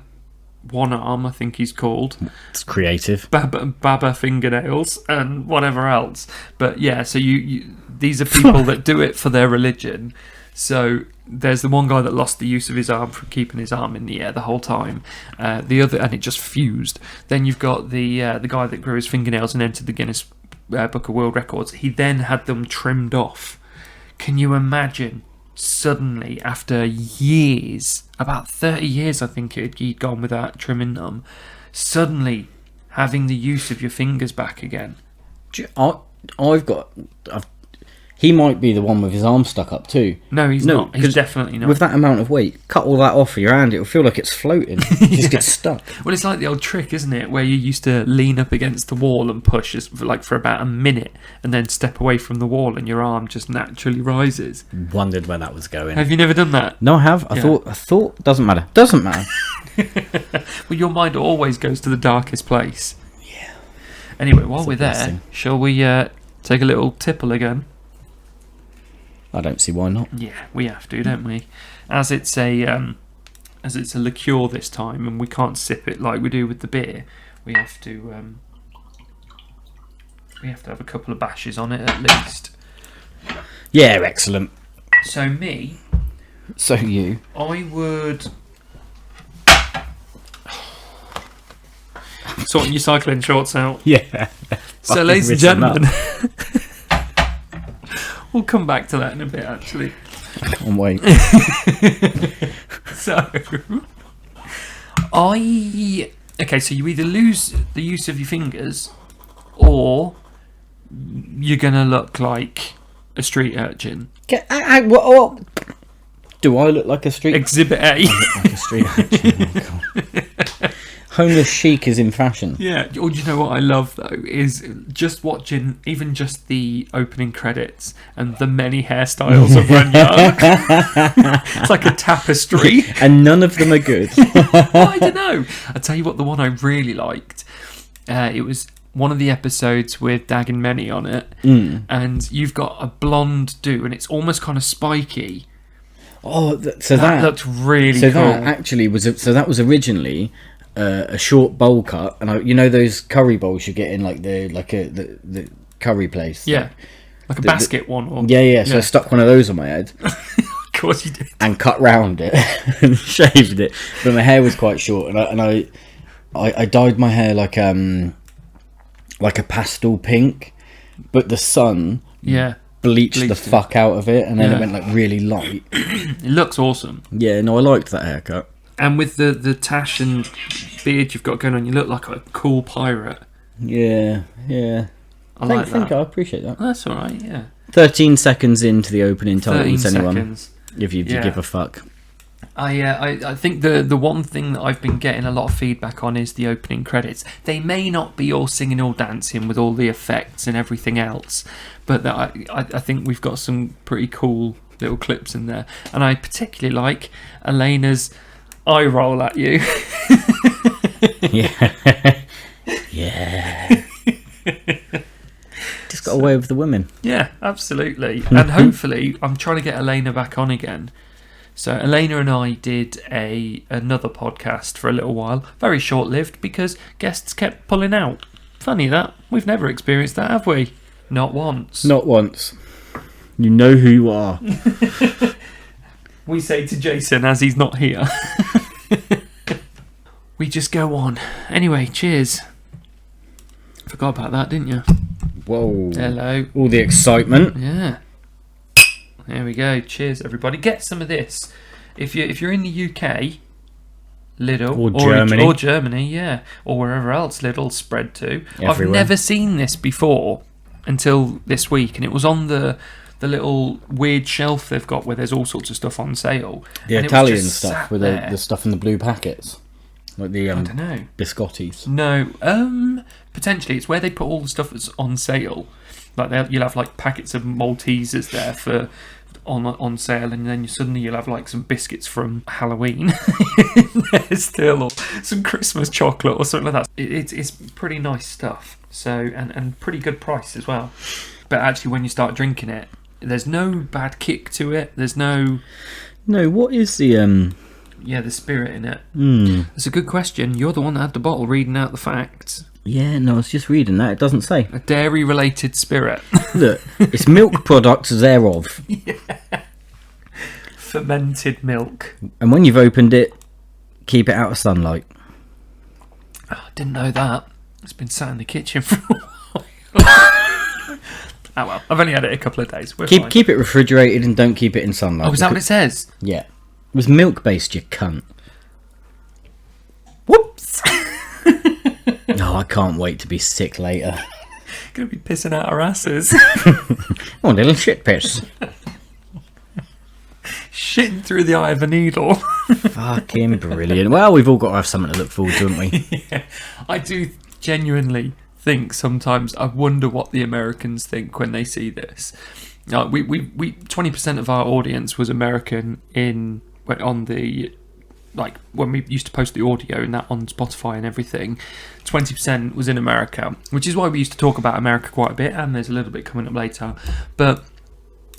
One Arm, I think he's called. It's creative. Baba fingernails and whatever else. But yeah, so you these are people that do it for their religion. So there's the one guy that lost the use of his arm from keeping his arm in the air the whole time. The other, and it just fused. Then you've got the guy that grew his fingernails and entered the Guinness Book of World Records. He then had them trimmed off. Can you imagine? Suddenly, after years, about 30 years, I think he'd gone without trimming them. Suddenly, having the use of your fingers back again. He might be the one with his arm stuck up too. No, he's not. He's 'cause definitely not. With that amount of weight, cut all that off of your hand, it'll feel like it's floating. You just get stuck. Well, it's like the old trick, isn't it? Where you used to lean up against the wall and push for about a minute and then step away from the wall and your arm just naturally rises. Wondered where that was going. Have you never done that? No, I have. I thought. Doesn't matter. Doesn't matter. Well, your mind always goes to the darkest place. Yeah. Anyway, while we're there, blessing. shall we take a little tipple again? I don't see why not. Yeah, we have to, don't we? As it's a liqueur this time, and we can't sip it like we do with the beer. We have to have a couple of bashes on it at least. Yeah, excellent. So me, So you. I would. Sorting your cycling shorts out. Yeah. So, ladies and gentlemen, we'll come back to that in a bit, actually. On weight. So, so you either lose the use of your fingers, or you're gonna look like a street urchin. What? Do I look like a street? Exhibit A. I look like a street urchin. Oh, God. Homeless chic is in fashion. Yeah. Or do you know what I love though is just watching even just the opening credits and the many hairstyles of Renners. It's like a tapestry. And none of them are good. I don't know. I'll tell you what, the one I really liked. It was one of the episodes with Dag and Many on it, and you've got a blonde do, and it's almost kind of spiky. Oh, that looked really so cool. That actually was that was originally a short bowl cut, and you know those curry bowls you get in like the curry place. Yeah, like a basket one. Or, yeah. So I stuck one of those on my head. Of course you did. And cut round it and shaved it, but my hair was quite short, and I dyed my hair like a pastel pink, but the sun bleached the fuck out of it, and then it went like really light. It looks awesome. Yeah, no, I liked that haircut. And with the tash and beard you've got going on, you look like a cool pirate. Yeah. Thank you. I appreciate that. That's all right. Yeah. 13 seconds into the opening titles, anyone? Seconds. If you give a fuck. I think the one thing that I've been getting a lot of feedback on is the opening credits. They may not be all singing or dancing with all the effects and everything else, but I think we've got some pretty cool little clips in there. And I particularly like Elena's eye roll at you. Yeah. Just got away with the women. Yeah, absolutely. And hopefully I'm trying to get Elena back on again. So Elena and I did another podcast for a little while, very short-lived, because guests kept pulling out. Funny that. We've never experienced that, have we? Not once. Not once. You know who you are. We say to Jason as he's not here. We just go on. Anyway, cheers. Forgot about that, didn't you? Whoa. Hello. All the excitement. Yeah. There we go. Cheers, everybody. Get some of this. If you're in the UK, Lidl or Germany, yeah, or wherever else Lidl spread to. Everywhere. I've never seen this before until this week, and it was on the little weird shelf they've got where there's all sorts of stuff on sale. The and Italian it was just stuff sat with there. the stuff in the blue packets, like the I don't know. biscottis. No, potentially it's where they put all the stuff that's on sale. Like you'll have like packets of Maltesers there for on sale, and then suddenly you'll have like some biscuits from Halloween there's still, or some Christmas chocolate or something like that. It's pretty nice stuff. So and pretty good price as well. But actually, when you start drinking it, there's no bad kick to it. There's no. What is the the spirit in it. That's a good question. You're the one that had the bottle reading out the facts. Yeah, no, I was just reading that. It doesn't say. A dairy-related spirit. Look, it's milk products thereof. Yeah. Fermented milk. And when you've opened it, keep it out of sunlight. Oh, I didn't know that. It's been sat in the kitchen for a while. Oh well, I've only had it a couple of days. Keep it refrigerated and don't keep it in sunlight. Oh, is that what it says? Yeah. It was milk-based, you cunt. Whoops! Oh, I can't wait to be sick later. Gonna be pissing out our asses. Oh, little shit piss. Shitting through the eye of a needle. Fucking brilliant. Well, we've all got to have something to look forward to, haven't we? Yeah, I do genuinely think sometimes I wonder what the Americans think when they see this. We 20% of our audience was American on the, like, when we used to post the audio and that on Spotify and everything. 20% was in America, which is why we used to talk about America quite a bit, and there's a little bit coming up later. But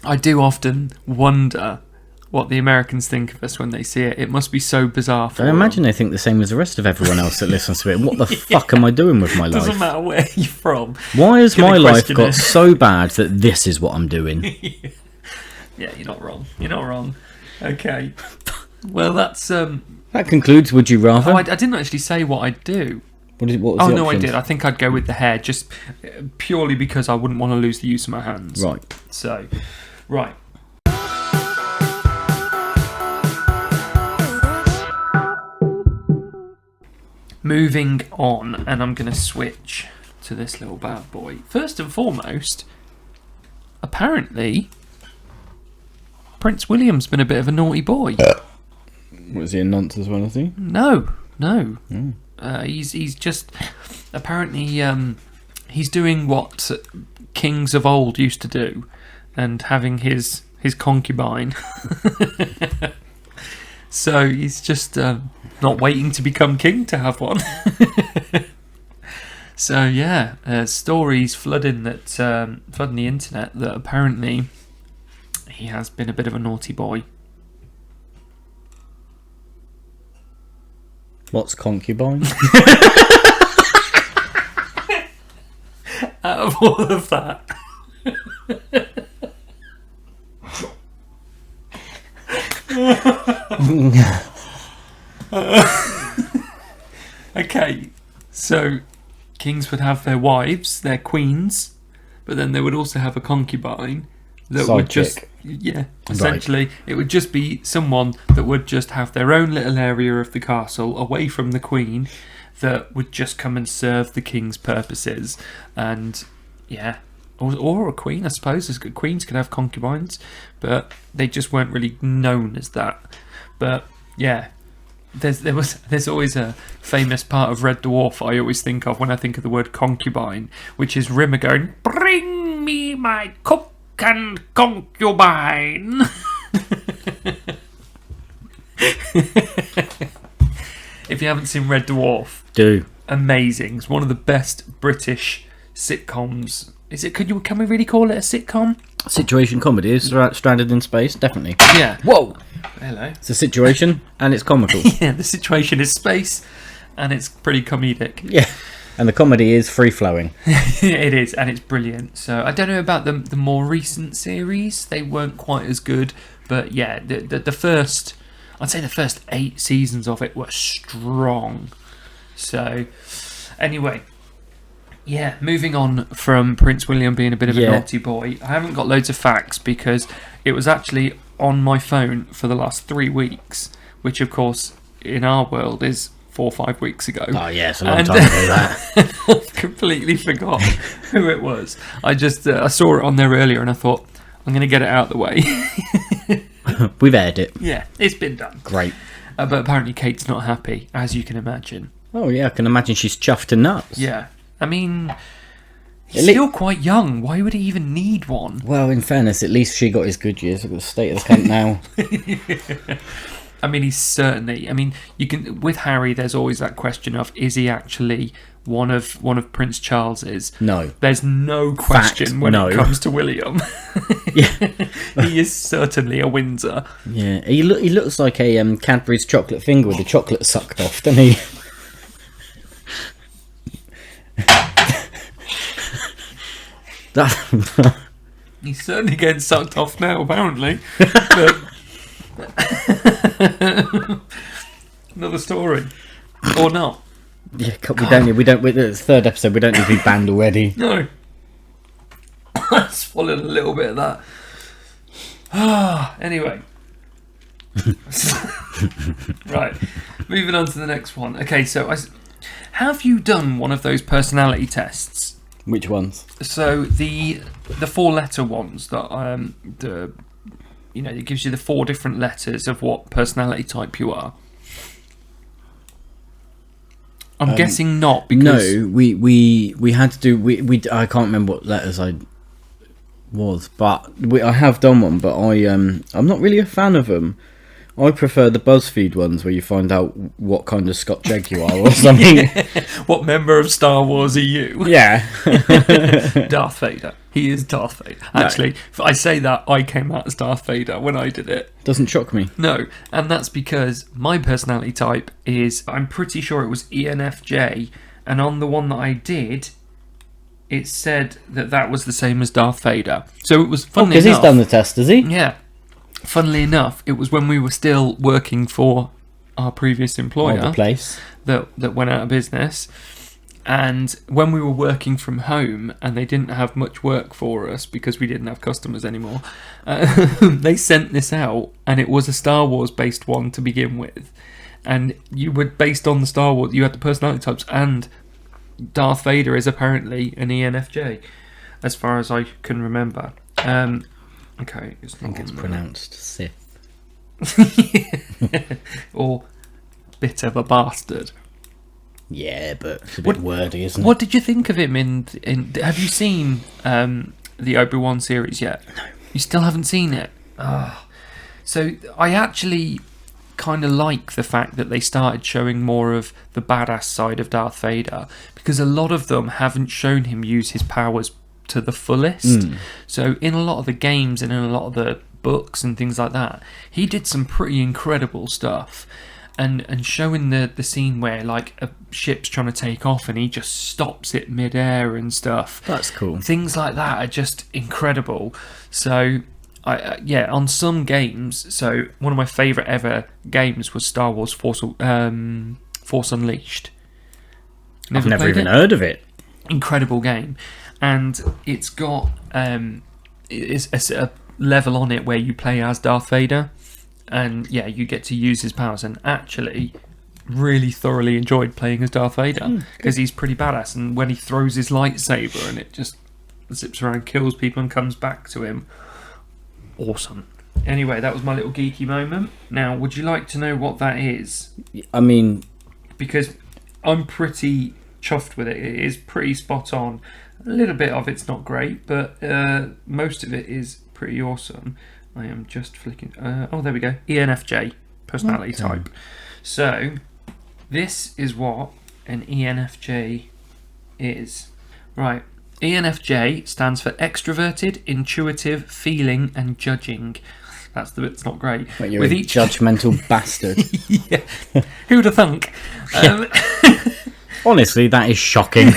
I do often wonder what the Americans think of us when they see it. It must be so bizarre for I them. imagine they think the same as the rest of everyone else that listens to it. What the fuck am I doing with my life? Doesn't matter where you're from. Why has Gonna my life question got it. so bad that this is what I'm doing? Yeah, you're not wrong. You're not wrong. Okay. Well, that's... That concludes Would You Rather. Oh, I didn't actually say what I'd do. What was Oh, the no, I options? did. I think I'd go with the hair, just purely because I wouldn't want to lose the use of my hands. Right. So, right. moving on, and I'm going to switch to this little bad boy. First and foremost, apparently, Prince William's been a bit of a naughty boy. Was he a nonce as well, is he? No. He's just apparently he's doing what kings of old used to do, and having his concubine. So he's just not waiting to become king to have one. So yeah, stories flooding the internet that apparently he has been a bit of a naughty boy. What's concubine? Out of all of that. Okay, so kings would have their wives, their queens, but then they would also have a concubine that Side would just chick. essentially it would just be someone that would just have their own little area of the castle away from the queen, that would just come and serve the king's purposes. And yeah, or a queen, I suppose. As good queens could have concubines, but they just weren't really known as that. But yeah, there's always a famous part of Red Dwarf I always think of when I think of the word concubine, which is Rimmer going, "Bring me my cook and concubine." If you haven't seen Red Dwarf, Do. amazing. It's one of the best British sitcoms. Is it? Can we really call it a sitcom? Situation comedy is Stranded in Space, definitely. Yeah. Whoa! Hello. It's a situation and it's comical. Yeah, the situation is space, and it's pretty comedic. Yeah. And the comedy is free flowing. It is, and it's brilliant. So I don't know about the more recent series; they weren't quite as good. But yeah, the first, I'd say the first 8 seasons of it were strong. So anyway, yeah, moving on from Prince William being a bit of a naughty boy, I haven't got loads of facts because it was actually on my phone for the last 3 weeks, which of course in our world is 4 or 5 weeks ago. Oh yeah, it's a long time ago that. I completely forgot who it was. I just I saw it on there earlier and I thought, I'm going to get it out of the way. We've aired it. Yeah, it's been done. Great. But apparently Kate's not happy, as you can imagine. Oh yeah, I can imagine she's chuffed to nuts. Yeah. I mean, he's still quite young. Why would he even need one? Well, in fairness, at least she got his good years. Look at the state of the cunt now. I mean, he's certainly. I mean, you can with Harry. There's always that question of, is he actually one of Prince Charles's? No. There's no question when it comes to William. Yeah. He is certainly a Windsor. Yeah, he looks like a Cadbury's chocolate finger with the chocolate sucked off, doesn't he? He's certainly getting sucked off now, apparently. But another story, or not? Yeah, we don't. With the third episode, we don't need to be banned already. No. I swallowed a little bit of that. Anyway. Right. Moving on to the next one. Okay, so have you done one of those personality tests? Which ones? So the 4-letter ones that it gives you the 4 different letters of what personality type you are. I'm guessing not, because no, we had to do I can't remember what letters I was, but I have done one, but I'm not really a fan of them. I prefer the BuzzFeed ones where you find out what kind of Scotch egg you are or something. What member of Star Wars are you? Yeah. Darth Vader. He is Darth Vader. Actually, if I say that, I came out as Darth Vader when I did it. Doesn't shock me. No, and that's because my personality type is, I'm pretty sure it was ENFJ, and on the one that I did, it said that was the same as Darth Vader. So it was funnily enough. Because he's done the test, has he? Yeah. Funnily enough, it was when we were still working for our previous employer, the place that went out of business, and when we were working from home and they didn't have much work for us because we didn't have customers anymore, they sent this out, and it was a Star Wars based one to begin with, and you were based on the Star Wars. You had the personality types, and Darth Vader is apparently an ENFJ, as far as I can remember. Okay, I think it's pronounced Sith. Or bit of a bastard. Yeah, but it's a bit wordy, isn't What did you think of him in have you seen the Obi-Wan series yet? No. You still haven't seen it? So I actually kind of like the fact that they started showing more of the badass side of Darth Vader, because a lot of them haven't shown him use his powers to the fullest. So in a lot of the games and in a lot of the books and things like that, he did some pretty incredible stuff. And showing the scene where like a ship's trying to take off and he just stops it mid-air and stuff. That's cool. Things like that are just incredible. So, on some games. So one of my favourite ever games was Star Wars Force Unleashed. I've never played even it? heard of it. Incredible game, and it's got it's a level on it where you play as Darth Vader. And yeah, you get to use his powers, and actually really thoroughly enjoyed playing as Darth Vader, because he's pretty badass, and when he throws his lightsaber and it just zips around, kills people and comes back to him, awesome. Anyway, that was my little geeky moment. Now, would you like to know what that is? I mean, Because I'm pretty chuffed with it. It is pretty spot on. A little bit of it's not great, but most of it is pretty awesome. I am just flicking. Oh, there we go. ENFJ personality type. So, this is what an ENFJ is. Right. ENFJ stands for extroverted, intuitive, feeling, and judging. That's the bit that's not great. but you're a judgmental bastard. Yeah. Who'd have thunk? Honestly, that is shocking.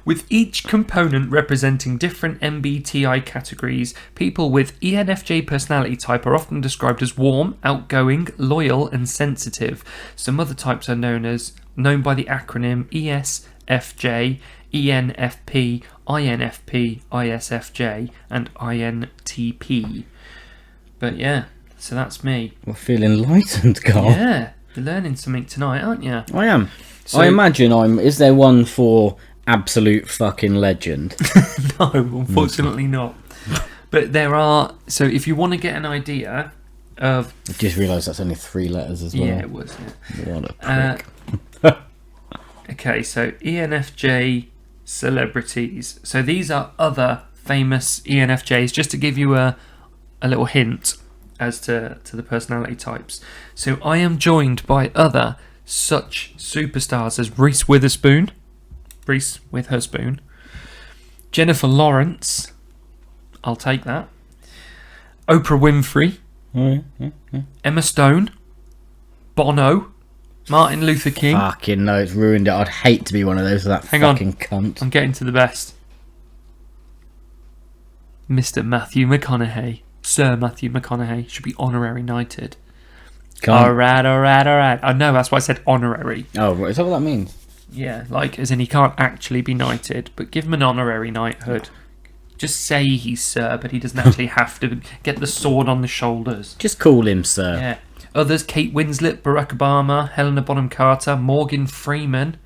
With each component representing different MBTI categories, people with ENFJ personality type are often described as warm, outgoing, loyal, and sensitive. Some other types are known by the acronym ESFJ, ENFP, INFP, ISFJ, and INTP. But yeah, so that's me. I feel enlightened, Carl. Yeah, you're learning something tonight, aren't you? I am. So- I imagine Is there one for absolute fucking legend? No, unfortunately not. But there are. So if you want to get an idea of. I just realised that's only 3 letters as well. Yeah, it was. Yeah. What a prick. Okay, so ENFJ celebrities. So these are other famous ENFJs, just to give you a little hint as to the personality types. So I am joined by other such superstars as Reese Witherspoon. Reese with her spoon. Jennifer Lawrence. I'll take that. Oprah Winfrey. Emma Stone. Bono. Martin Luther King. Fucking no, it's ruined it. I'd hate to be one of those, that Hang on. fucking cunt. I'm getting to the best. Mr. Matthew McConaughey. Sir Matthew McConaughey should be honorary knighted. Alright. I know, that's why I said honorary. Oh, right. Is that what that means? Yeah, like, as in he can't actually be knighted, but give him an honorary knighthood. Just say he's Sir, but he doesn't actually have to get the sword on the shoulders. Just call him Sir. Yeah. Others, Kate Winslet, Barack Obama, Helena Bonham Carter, Morgan Freeman.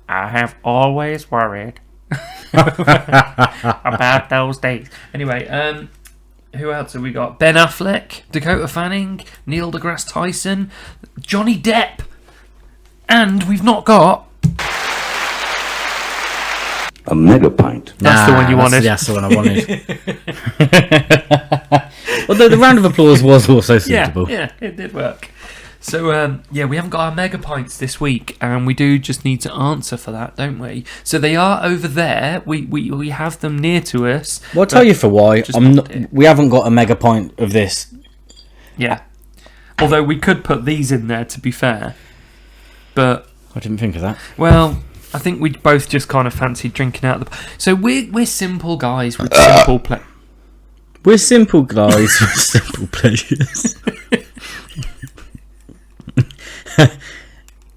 I have always worried about those days. Anyway, who else have we got? Ben Affleck, Dakota Fanning, Neil deGrasse Tyson, Johnny Depp, and we've not got... A mega pint. That's the one you wanted. That's the one I wanted. Although the round of applause was also suitable. Yeah, it did work. So, we haven't got our mega pints this week, and we do just need to answer for that, don't we? So they are over there. We have them near to us. Well, I'll tell you for why. Just popped it. We haven't got a mega pint of this. Yeah. Although we could put these in there, to be fair. But, I didn't think of that. well, I think we both just kind of fancied drinking out of the... So we're simple guys with simple We're simple guys with simple pleasures.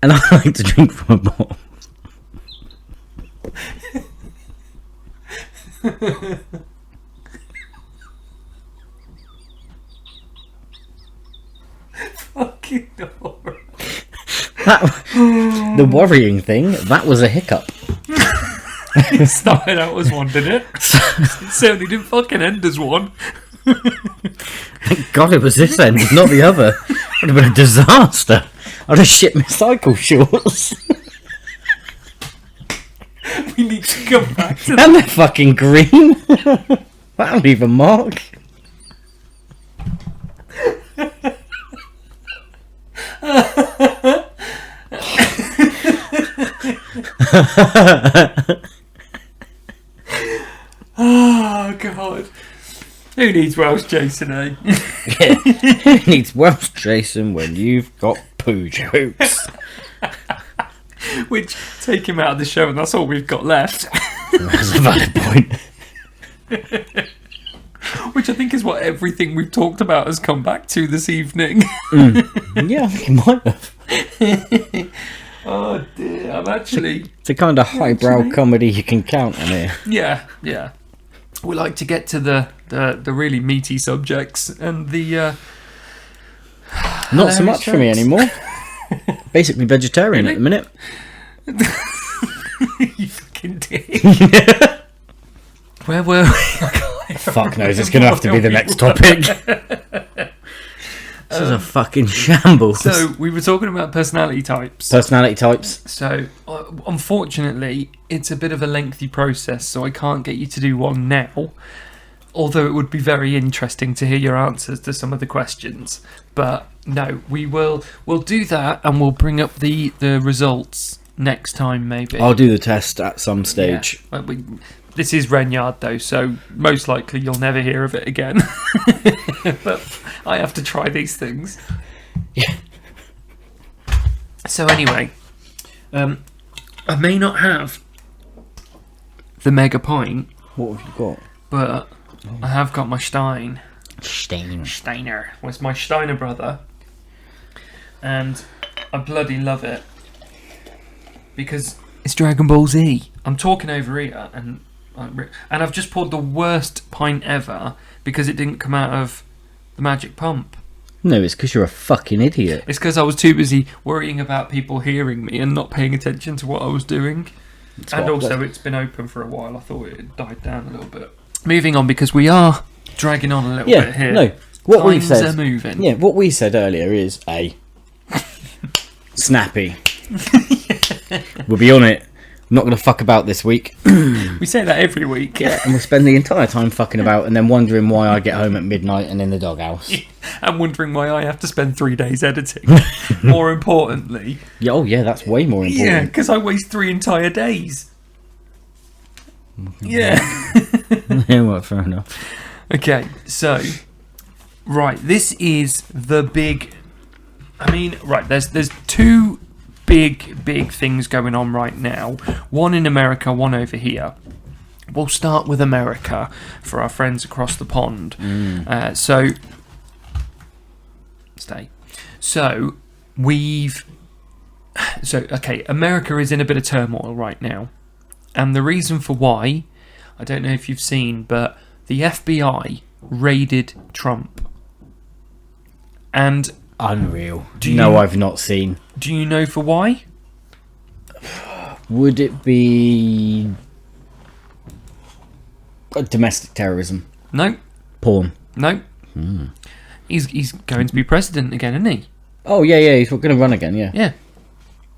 And I like to drink from a bottle. Fucking alright. The worrying thing, that was a hiccup. It started out as one, didn't it? It certainly didn't fucking end as one. Thank God it was this end, not the other. Would have been a disaster. I'd have shit my cycle shorts. We need to come back to that. And they're fucking green. That'll leave a mark. Oh, God. Who needs Welsh Jason, eh? Who needs Welsh Jason when you've got poo jokes? Which, take him out of the show and that's all we've got left. That's a valid point. Which I think is what everything we've talked about has come back to this evening. Yeah, I think it might have. Oh dear, I'm actually... It's a kind of highbrow comedy you can count on here. Yeah. We like to get to the really meaty subjects and the... Not so much for me anymore. Basically vegetarian at the minute. You fucking dick. Where were we? Fuck knows, it's going to have to be the next topic. This is a fucking shambles. So, we were talking about personality types. Personality types. So, unfortunately, it's a bit of a lengthy process, so I can't get you to do one now. Although it would be very interesting to hear your answers to some of the questions. But no, we'll do that and we'll bring up the results next time maybe. I'll do the test at some stage. Yeah. This is Renyard though, so most likely you'll never hear of it again. But I have to try these things. Yeah. So anyway, I may not have the mega pint, What have you got? but I have got my Stein. Steiner. Was my Steiner brother, and I bloody love it because it's Dragon Ball Z. I'm talking over here, and I've just poured the worst pint ever because it didn't come out of the magic pump. No, it's because you're a fucking idiot. It's because I was too busy worrying about people hearing me and not paying attention to what I was doing. And also, it's been open for a while. I thought it had died down a little bit. Moving on, because we are dragging on a little bit here. No, what we Times said. are moving. Yeah, what we said earlier is snappy. We'll be on it. I'm not going to fuck about this week. We say that every week. Yeah, and we'll spend the entire time fucking about and then wondering why I get home at midnight and in the doghouse. I'm wondering why I have to spend 3 days editing. More importantly. Yeah, oh yeah, that's way more important. Yeah, because I waste 3 entire days. Yeah. Yeah, well, fair enough. Okay, so right, this is the big. I mean, right, there's two big things going on right now. One in America, one over here. We'll start with America for our friends across the pond. So America is in a bit of turmoil right now, and the reason for why, I don't know if you've seen, but the FBI raided Trump. And unreal. No, I've not seen. Do you know for why? Would it be domestic terrorism? No. Porn? No. He's going to be president again, isn't he? Oh, yeah, he's going to run again, yeah. Yeah.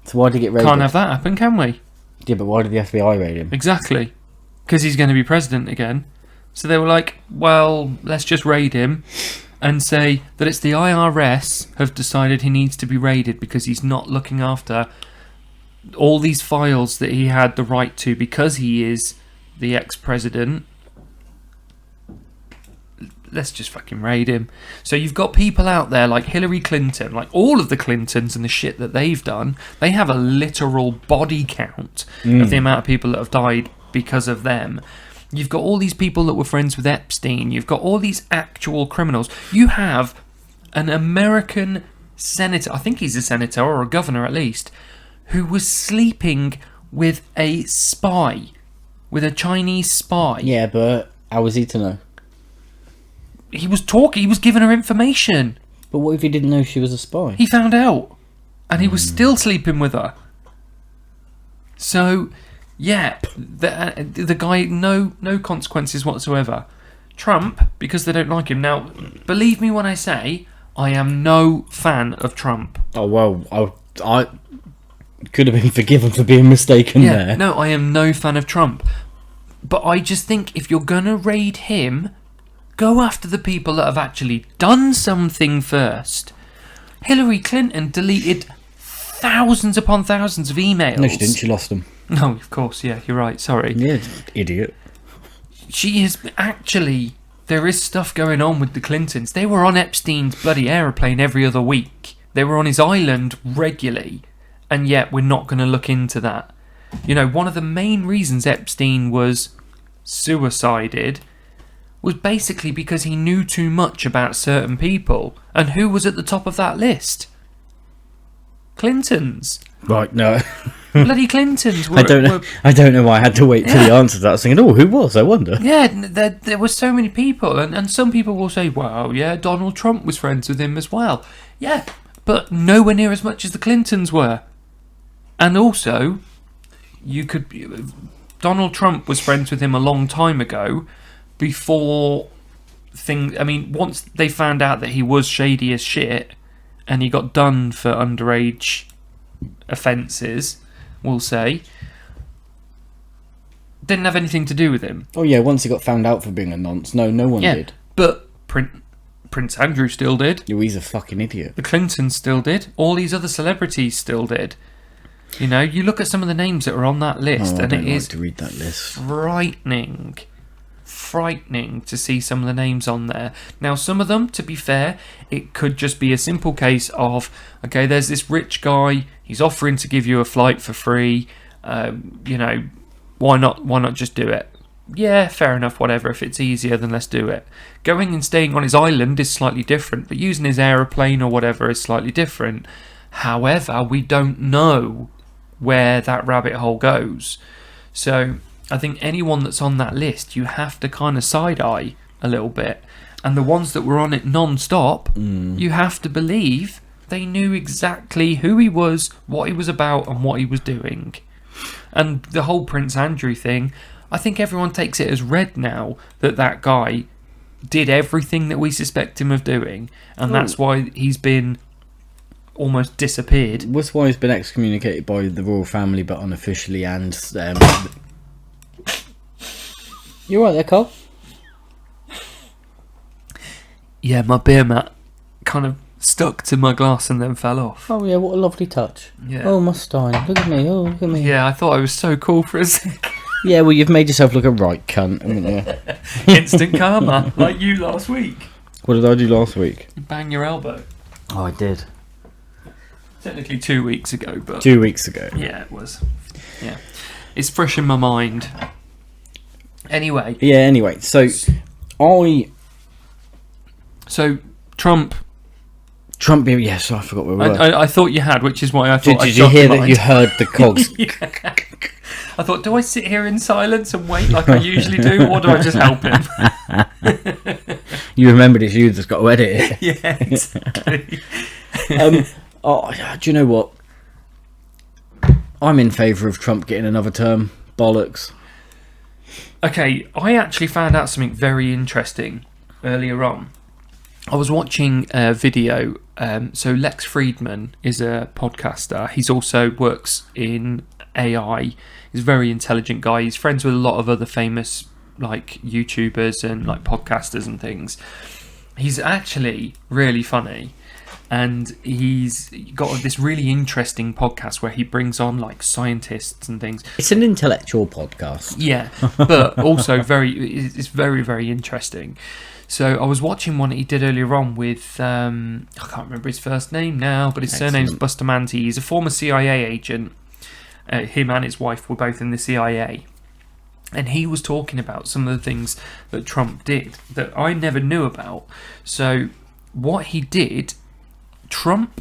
So why did he get raided? Can't have that happen, can we? Yeah, but why did the FBI raid him? Exactly. Because he's going to be president again. So they were like, well, let's just raid him and say that it's the IRS have decided he needs to be raided because he's not looking after all these files that he had the right to because he is the ex-president. Let's just fucking raid him. So you've got people out there like Hillary Clinton, like all of the Clintons and the shit that they've done. They have a literal body count of the amount of people that have died because of them. You've got all these people that were friends with Epstein. You've got all these actual criminals. You have an American senator, I think he's a senator or a governor at least, who was sleeping with a spy, with a Chinese spy. Yeah, but how was he to know? He was talking, he was giving her information. But what if he didn't know she was a spy? He found out. and he was still sleeping with her. So, yeah, the guy, no consequences whatsoever. Trump, because they don't like him. Now, believe me when I say, I am no fan of Trump. Oh, well, I could have been forgiven for being mistaken there. No, I am no fan of Trump. But I just think if you're going to raid him, go after the people that have actually done something first. Hillary Clinton deleted thousands upon thousands of emails. No, she didn't. She lost them. No, of course, yeah, you're right, sorry. Yeah, idiot. She is actually... There is stuff going on with the Clintons. They were on Epstein's bloody aeroplane every other week. They were on his island regularly. And yet we're not going to look into that. You know, one of the main reasons Epstein was suicided was basically because he knew too much about certain people. And who was at the top of that list? Clintons. Right, no. Bloody Clintons were... I don't know why I had to wait till the answer to that. I was thinking, oh, who was? I wonder. Yeah, there were so many people. And some people will say, well, yeah, Donald Trump was friends with him as well. Yeah, but nowhere near as much as the Clintons were. And also, Donald Trump was friends with him a long time ago, before once they found out that he was shady as shit, and he got done for underage offences, we'll say, didn't have anything to do with him. Oh yeah, once he got found out for being a nonce, no one did. But Prince Andrew still did. Oh, he's a fucking idiot. The Clintons still did. All these other celebrities still did. You know, you look at some of the names that are on that list, and it is to read that list. Frightening to see some of the names on there. Now, some of them, to be fair, it could just be a simple case of, okay, there's this rich guy, he's offering to give you a flight for free. You know, why not just do it? Yeah, fair enough, whatever. If it's easier, then let's do it. Going and staying on his island is slightly different, but using his aeroplane or whatever is slightly different. However, we don't know where that rabbit hole goes. So I think anyone that's on that list, you have to kind of side-eye a little bit. And the ones that were on it non-stop, you have to believe they knew exactly who he was, what he was about, and what he was doing. And the whole Prince Andrew thing, I think everyone takes it as read now that guy did everything that we suspect him of doing, and that's why he's been almost disappeared. That's why he's been excommunicated by the royal family, but unofficially, and you right there, Carl? Yeah, my beer mat kind of stuck to my glass and then fell off. Oh yeah, what a lovely touch. Yeah. Oh, my Stein, look at me. Oh, look at me. Yeah, I thought I was so cool for a sec. Yeah, well, you've made yourself look a right cunt, haven't you? Instant karma, like you last week. What did I do last week? You bang your elbow. Oh, I did. Technically 2 weeks ago, but 2 weeks ago. yeah, it was. Yeah, it's fresh in my mind. Anyway. Yeah. Anyway, so Trump. Yes, I forgot where we were. I thought you had, which is why I thought. Did you hear that? You heard the cogs. Yeah. I thought, do I sit here in silence and wait like I usually do, or do I just help him? You remembered it's you that's got to edit it. Yeah, exactly. Do you know what? I'm in favour of Trump getting another term. Bollocks. Okay, I actually found out something very interesting earlier on. I was watching a video. So Lex Friedman is a podcaster. He's also works in AI. He's a very intelligent guy. He's friends with a lot of other famous like YouTubers and like podcasters and things. He's actually really funny. And he's got this really interesting podcast where he brings on like scientists and things. It's an intellectual podcast. Yeah, but also it's very, very interesting. So I was watching one he did earlier on with, I can't remember his first name now, but his surname's Bustamante. He's a former CIA agent. Him and his wife were both in the CIA. And he was talking about some of the things that Trump did that I never knew about. So what he did, Trump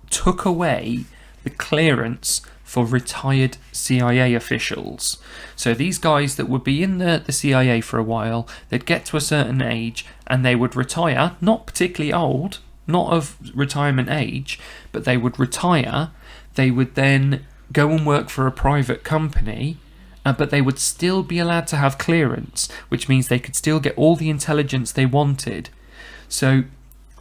took away the clearance for retired CIA officials. So these guys that would be in the CIA for a while, they'd get to a certain age and they would retire, not particularly old, not of retirement age, but they would retire. They would then go and work for a private company, but they would still be allowed to have clearance, which means they could still get all the intelligence they wanted. So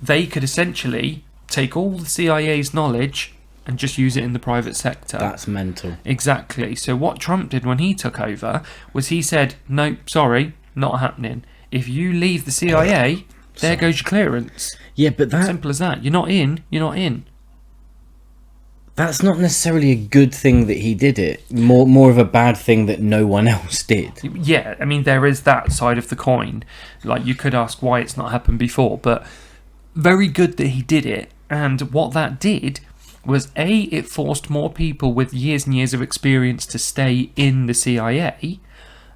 they could essentially take all the CIA's knowledge and just use it in the private sector. That's mental. Exactly. So what Trump did when he took over was he said, no, sorry, not happening. If you leave the CIA, there goes your clearance. Yeah, but that... Simple as that. You're not in, you're not in. That's not necessarily a good thing that he did it. More of a bad thing that no one else did. Yeah, I mean, there is that side of the coin. Like, you could ask why it's not happened before, but very good that he did it. And what that did was, A, it forced more people with years and years of experience to stay in the CIA,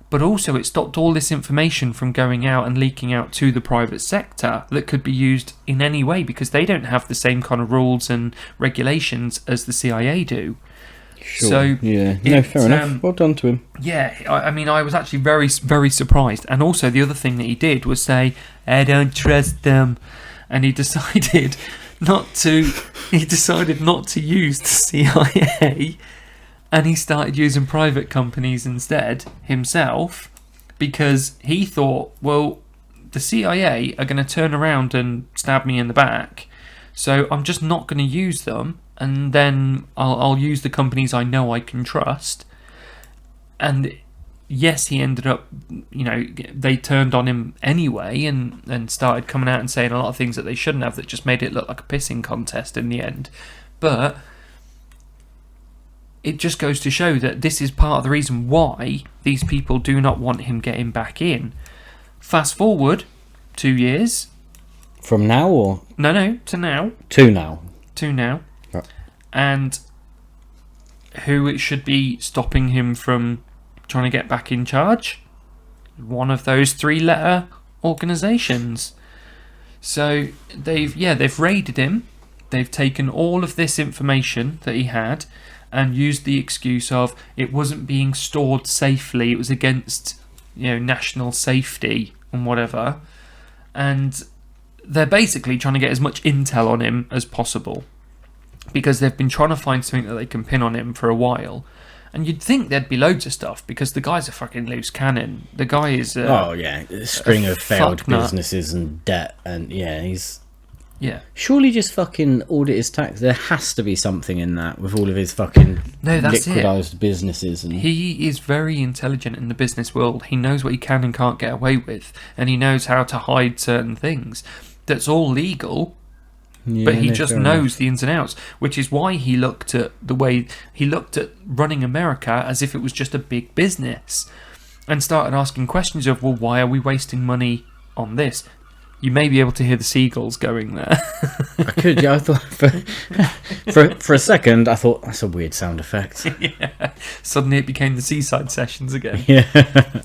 but also it stopped all this information from going out and leaking out to the private sector that could be used in any way, because they don't have the same kind of rules and regulations as the CIA do. Sure. So yeah, no, fair enough. Well done to him. Yeah, I mean, I was actually very, very surprised. And also the other thing that he did was say, I don't trust them. And he decided not to use the CIA, and he started using private companies instead himself, because he thought, well, the CIA are going to turn around and stab me in the back, so I'm just not going to use them, and then I'll use the companies I know I can trust. And yes, he ended up, they turned on him anyway and started coming out and saying a lot of things that they shouldn't have, that just made it look like a pissing contest in the end. But it just goes to show that this is part of the reason why these people do not want him getting back in. Fast forward 2 years. From now or? No, to now. To now. To now. Right. And who it should be stopping him from trying to get back in charge? One of those 3-letter organisations. So they've raided him. They've taken all of this information that he had and used the excuse of it wasn't being stored safely. It was against, national safety and whatever. And they're basically trying to get as much intel on him as possible, because they've been trying to find something that they can pin on him for a while. And you'd think there'd be loads of stuff, because the guy's a fucking loose cannon. The guy is a string of failed businesses and debt, and he's... Yeah. Surely just fucking audit his tax. There has to be something in that with all of his fucking liquidized businesses. And he is very intelligent in the business world. He knows what he can and can't get away with, and he knows how to hide certain things. That's all legal, but he just knows the ins and outs, which is why he looked at running America as if it was just a big business, and started asking questions of, well, why are we wasting money on this? You may be able to hear the seagulls going there. I could, I thought for a second, I thought that's a weird sound effect. Yeah. Suddenly it became the seaside sessions again. Yeah.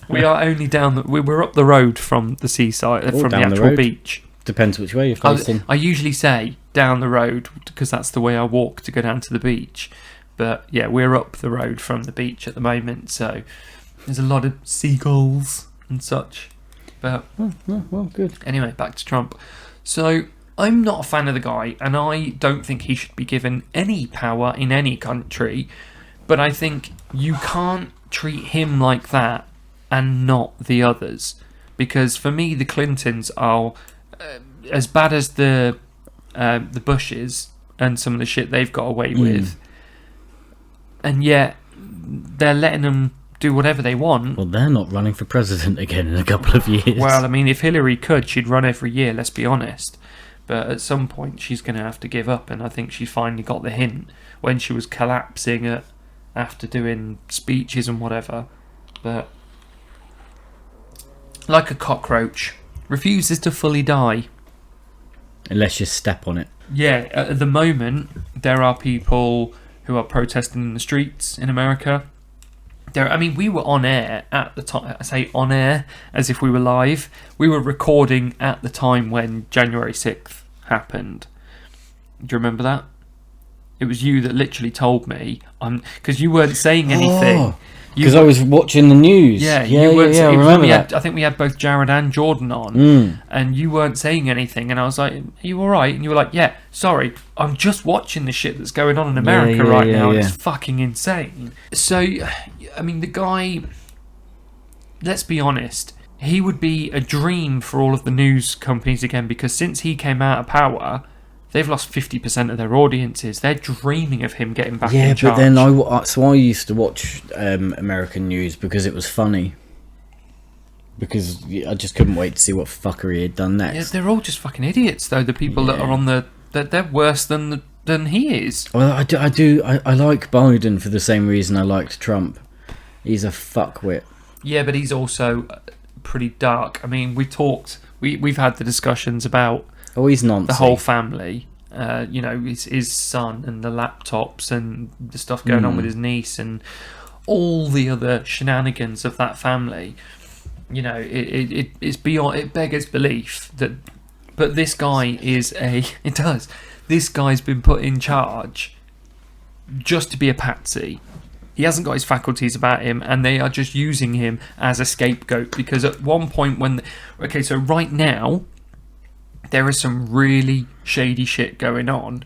We are only we're up the road from the seaside, from the actual beach. Depends which way you're facing. I usually say down the road, because that's the way I walk to go down to the beach. But yeah, we're up the road from the beach at the moment, so there's a lot of seagulls and such. But well, good. Anyway, back to Trump. So I'm not a fan of the guy, and I don't think he should be given any power in any country. But I think you can't treat him like that and not the others, because for me the Clintons are as bad as the Bushes and some of the shit they've got away with, and yet they're letting them do whatever they want. Well, they're not running for president again in a couple of years. Well, I mean, if Hillary could, she'd run every year, let's be honest. But at some point, she's going to have to give up, and I think she finally got the hint when she was collapsing after doing speeches and whatever. But like a cockroach, refuses to fully die. Unless you step on it. Yeah, at the moment, there are people who are protesting in the streets in America. We were on air at the time. I say on air as if we were live. We were recording at the time when January 6th happened. Do you remember that? It was you that literally told me. Because you weren't saying anything. Because I was watching the news. Yeah, yeah, you weren't. I It was when remember we that. had, I think we had both Jared and Jordan on, and you weren't saying anything. And I was like, "Are you all right?" And you were like, "Yeah, sorry, I'm just watching the shit that's going on in America right now. And it's fucking insane." So, I mean, the guy. Let's be honest. He would be a dream for all of the news companies again, because since he came out of power, they've lost 50% of their audiences. They're dreaming of him getting back in charge. Yeah, but then I used to watch American news because it was funny. Because I just couldn't wait to see what fuckery he'd done next. Yeah, they're all just fucking idiots, though. The people that are on they're worse than he is. Well, I like Biden for the same reason I liked Trump. He's a fuckwit. Yeah, but he's also pretty dark. I mean, we've had the discussions about He's nonsense. the whole family. His son and the laptops and the stuff going on with his niece and all the other shenanigans of that family. It's beyond. It beggars belief that. But this guy is It does. This guy's been put in charge just to be a patsy. He hasn't got his faculties about him, and they are just using him as a scapegoat. Because at one point so right now, there is some really shady shit going on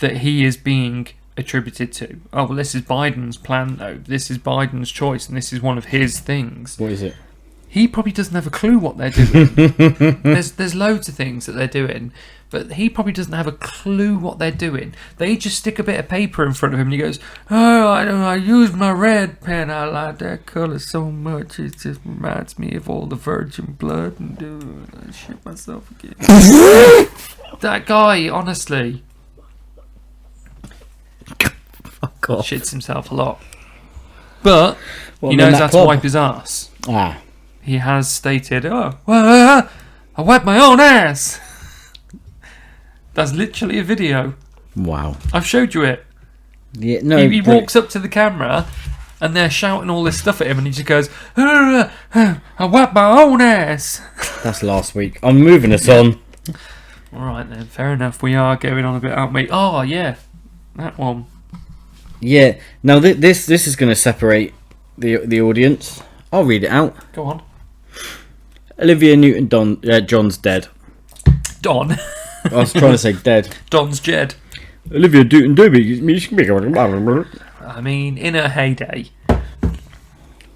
that he is being attributed to. Oh, well, this is Biden's plan, though. This is Biden's choice, and this is one of his things. What is it? He probably doesn't have a clue what they're doing. There's loads of things that they're doing, but he probably doesn't have a clue what they're doing. They just stick a bit of paper in front of him, and he goes, "Oh, I use my red pen. I like that color so much. It just reminds me of all the virgin blood." And I shit myself again. That guy, honestly, Fuck off. shits himself a lot. But Well, he I'm in knows that how to club. wipe his ass. Ah. He has stated, "Oh, well, I wiped my own ass." That's literally a video. Wow. I've showed you it. Yeah. No. He walks up to the camera, and they're shouting all this stuff at him, and he just goes, "I wiped my own ass." That's last week. I'm moving us on. All right then, fair enough. We are going on a bit, aren't we? Oh yeah, that one. Yeah. Now this is going to separate the audience. I'll read it out. Go on. Olivia Newton-John's dead. Don. I was trying to say dead. Don's Jed. Olivia Newton-John's. I mean, in her heyday,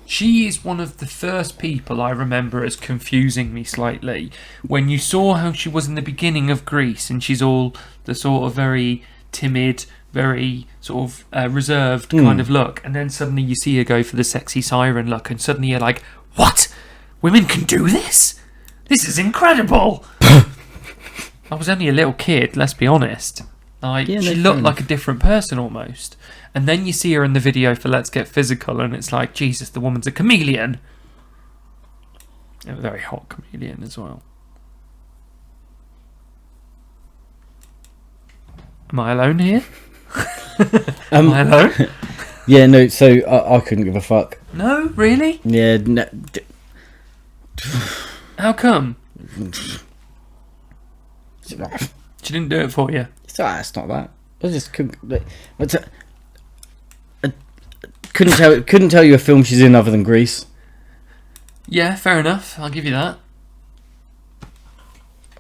she is one of the first people I remember as confusing me slightly. When you saw how she was in the beginning of Grease, and she's all the sort of very timid, very sort of reserved kind of look, and then suddenly you see her go for the sexy siren look, and suddenly you're like, "What? Women can do this? This is incredible!" I was only a little kid, let's be honest. She looked like a different person almost. And then you see her in the video for Let's Get Physical, and it's like, Jesus, the woman's a chameleon. A very hot chameleon as well. Am I alone here? Am I alone? Yeah, no, so I couldn't give a fuck. No, really? Yeah, no, How come? She didn't do it for you. it's not that. I just couldn't. I couldn't tell you a film she's in other than Grease. Yeah, fair enough. I'll give you that.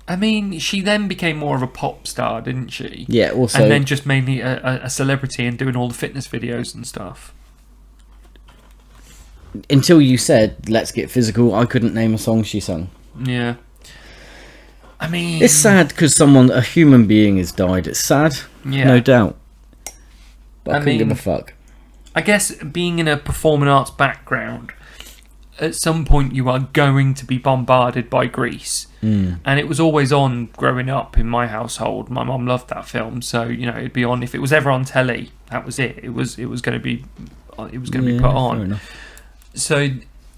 I mean, she then became more of a pop star, didn't she? Yeah, also. And then just mainly a celebrity and doing all the fitness videos and stuff. Until you said "Let's Get Physical," I couldn't name a song she sang. Yeah. I mean, It's sad because a human being has died. It's sad, yeah. no doubt. But I I couldn't give mean- a fuck. I guess being in a performing arts background, at some point you are going to be bombarded by Grease. And it was always on growing up in my household. My mum loved that film, so it'd be on if it was ever on telly. That was it. It was going to be be put Fair on. enough. So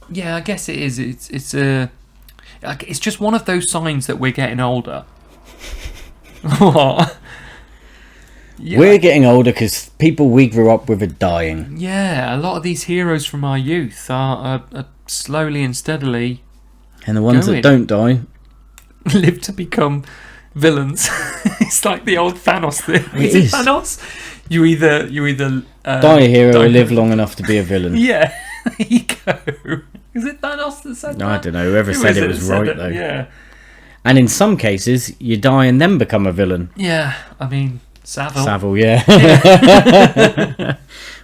yeah, I guess it is. It's just one of those signs that we're getting older. What? Yeah. We're getting older because people we grew up with are dying. Yeah, a lot of these heroes from our youth are slowly and steadily And the ones Going. that don't die, live to become villains. It's like the old Thanos thing. It Is it is. Thanos? You either Die a hero or live long enough to be a villain. Yeah, there you go. Is it Thanos that said that? I don't know. Whoever said it was right, though. Yeah. And in some cases, you die and then become a villain. Yeah, I mean, Savile. Yeah.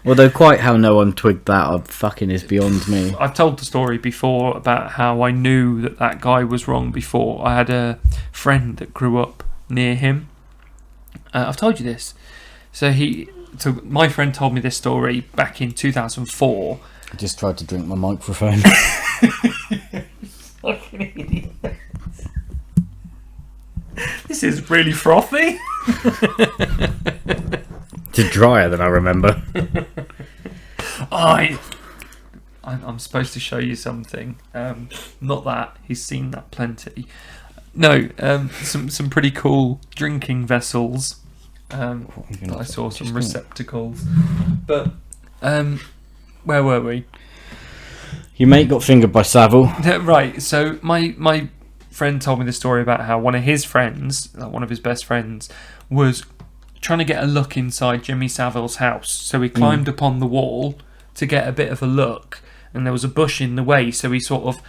Although quite how no one twigged that up fucking is beyond me. I've told the story before about how I knew that guy was wrong before. I had a friend that grew up near him. I've told you this. So my friend told me this story back in 2004. I just tried to drink my microphone. Fucking idiot. This is really frothy. It's drier than I remember. I'm supposed to show you something. Not that he's seen that plenty. No, some pretty cool drinking vessels. I saw some receptacles. But where were we? Your mate got fingered by Savile. Right. So my friend told me the story about how one of his friends, one of his best friends, was trying to get a look inside Jimmy Savile's house. So he climbed up on the wall to get a bit of a look, and there was a bush in the way, so he sort of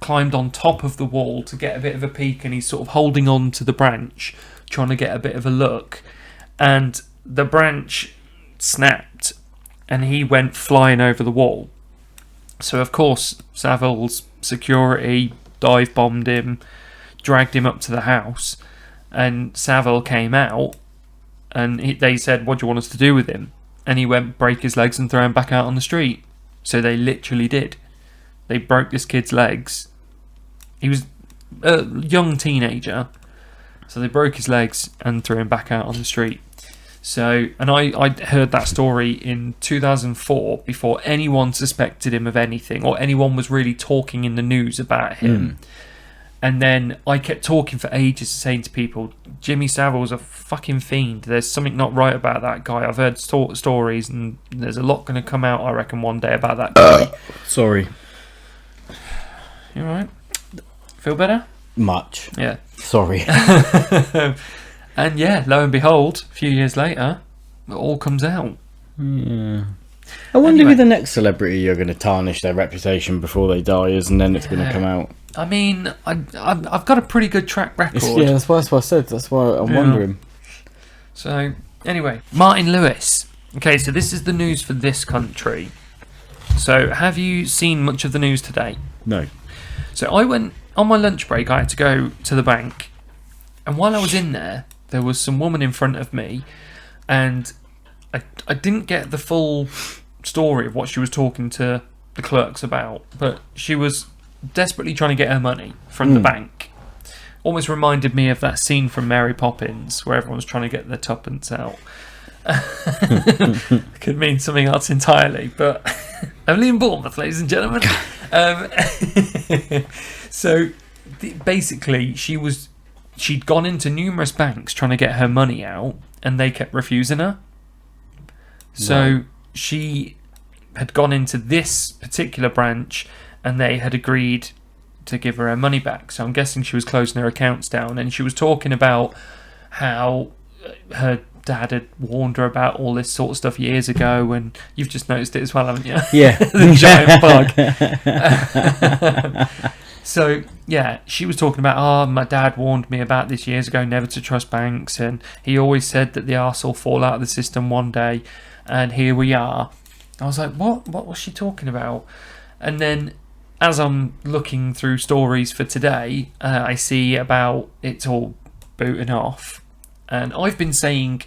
climbed on top of the wall to get a bit of a peek, and he's sort of holding on to the branch, trying to get a bit of a look, and the branch snapped, and he went flying over the wall. So of course Savile's security dive bombed him, dragged him up to the house, and Savile came out, and they said, "What do you want us to do with him?" And he went, break his legs and throw him back out on the street. So they literally did. They broke this kid's legs. He was a young teenager, so they broke his legs and threw him back out on the street. So, and I heard that story in 2004 before anyone suspected him of anything, or anyone was really talking in the news about him. And then I kept talking for ages, saying to people, Jimmy Savile's a fucking fiend. There's something not right about that guy. I've heard stories, and there's a lot going to come out, I reckon, one day about that guy. Sorry. You alright? Feel better? Much. Yeah. Sorry. And yeah, lo and behold, a few years later, it all comes out. Yeah. I wonder who the next celebrity you're going to tarnish their reputation before they die is, and then it's going to come out. I mean, I've got a pretty good track record. Yeah, that's what I said. That's why I'm wondering. So, anyway, Martin Lewis. Okay, so this is the news for this country. So, have you seen much of the news today? No. So, I went on my lunch break. I had to go to the bank, and while I was in there was some woman in front of me, and I didn't get the full story of what she was talking to the clerks about, but she was desperately trying to get her money from the bank. Almost reminded me of that scene from Mary Poppins where everyone's trying to get their tuppence out. Could mean something else entirely, but only in Bournemouth, ladies and gentlemen. So basically she'd gone into numerous banks trying to get her money out, and they kept refusing her. So she had gone into this particular branch, and they had agreed to give her money back. So I'm guessing she was closing her accounts down, and she was talking about how her dad had warned her about all this sort of stuff years ago, and you've just noticed it as well, haven't you? Yeah. The giant bug. So, yeah, she was talking about, my dad warned me about this years ago, never to trust banks, and he always said that the arse will fall out of the system one day, and here we are. I was like, what was she talking about? And then, as I'm looking through stories for today, I see about it's all booting off. And I've been saying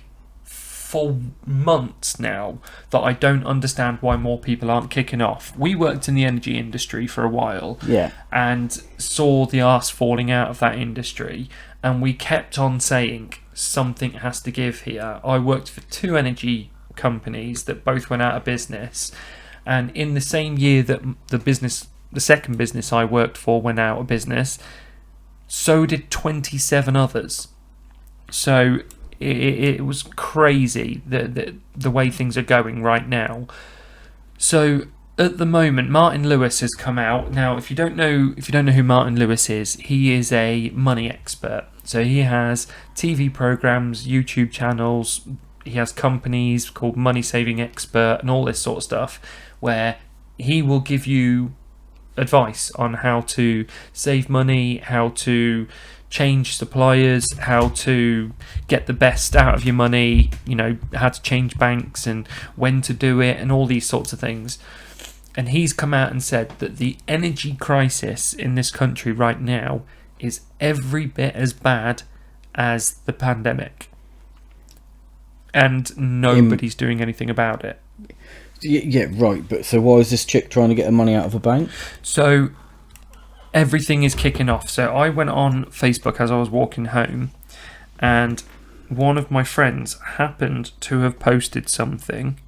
for months now that I don't understand why more people aren't kicking off. We worked in the energy industry for a while, and saw the arse falling out of that industry, and we kept on saying something has to give here. I worked for 2 energy companies that both went out of business, and in the same year that the second business I worked for went out of business, so did 27 others. So it was crazy the way things are going right now. So at the moment, Martin Lewis has come out. Now, if you don't know who Martin Lewis is, he is a money expert. So he has TV programs, YouTube channels, he has companies called Money Saving Expert and all this sort of stuff, where he will give you advice on how to save money, how to change suppliers, how to get the best out of your money, how to change banks and when to do it and all these sorts of things. And he's come out and said that the energy crisis in this country right now is every bit as bad as the pandemic. And nobody's doing anything about it. Yeah, right. But so why is this chick trying to get her money out of a bank? So everything is kicking off. So I went on Facebook as I was walking home, and one of my friends happened to have posted something,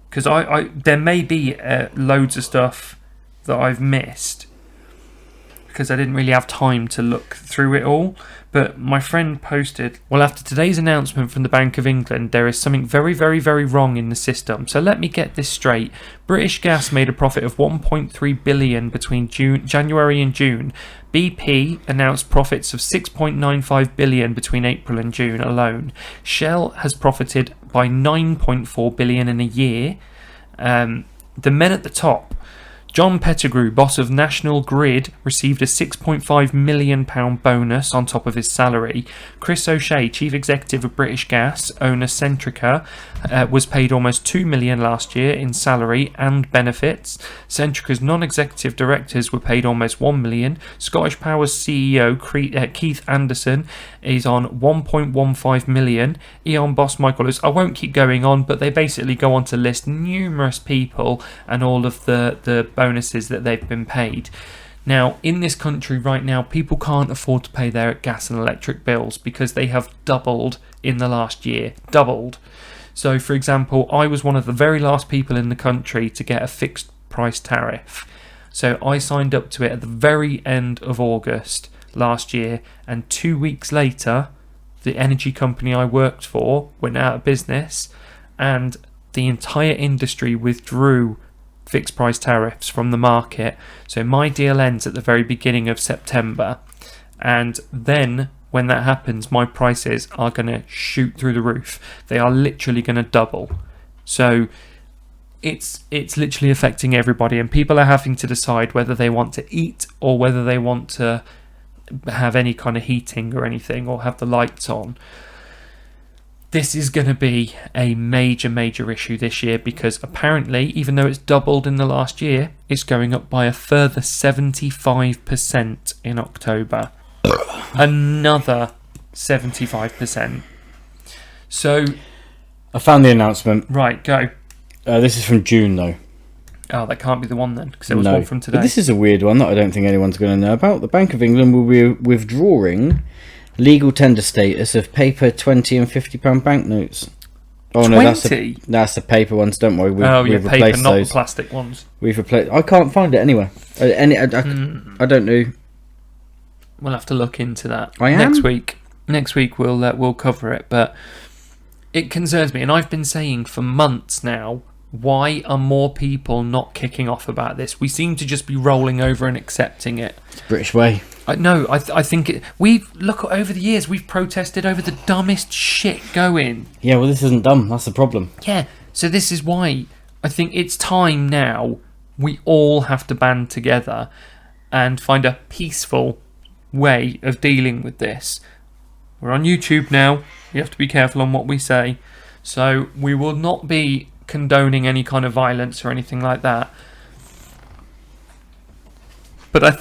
because I there may be loads of stuff that I've missed because I didn't really have time to look through it all. But my friend posted, well, after today's announcement from the Bank of England, there is something very, very, very wrong in the system. So let me get this straight. British Gas made a profit of 1.3 billion between January and June. BP announced profits of 6.95 billion between April and June alone. Shell has profited by 9.4 billion in a year. The men at the top, John Pettigrew, boss of National Grid, received a £6.5 million bonus on top of his salary. Chris O'Shea, chief executive of British Gas, owner Centrica, was paid almost $2 million last year in salary and benefits. Centrica's non-executive directors were paid almost $1 million. Scottish Power's CEO, Keith Anderson, is on $1.15 million. E.ON boss Michael Lewis. I won't keep going on, but they basically go on to list numerous people and all of the bonuses that they've been paid. Now, in this country right now, people can't afford to pay their gas and electric bills because they have doubled in the last year. Doubled. So, for example, I was one of the very last people in the country to get a fixed price tariff. So I signed up to it at the very end of August last year, and 2 weeks later, the energy company I worked for went out of business, and the entire industry withdrew fixed price tariffs from the market. So my deal ends at the very beginning of September, and then when that happens, my prices are going to shoot through the roof. They are literally going to double. So it's literally affecting everybody, and people are having to decide whether they want to eat or whether they want to have any kind of heating or anything, or have the lights on. This is going to be a major issue this year, because apparently, even though it's doubled in the last year, it's going up by a further 75% in October. Another 75%. So I found the announcement. Right, go. This is from June, though. Oh, that can't be the one then, because there was one from today. But this is a weird one that I don't think anyone's going to know about. The Bank of England will be withdrawing legal tender status of paper £20 and £50 banknotes. Oh 20? No, that's the paper ones. Don't worry, we've paper, replaced not those. the plastic ones. We've replaced. I can't find it anywhere. I don't know. We'll have to look into that I am? next week. Next week we'll cover it, but it concerns me, and I've been saying for months now, why are more people not kicking off about this? We seem to just be rolling over and accepting it. It's the British way. I think we've over the years we've protested over the dumbest shit going. Yeah, well, this isn't dumb. That's the problem. Yeah, so this is why I think it's time now we all have to band together and find a peaceful way of dealing with this. We're on YouTube now. We have to be careful on what we say. So we will not be condoning any kind of violence or anything like that. But I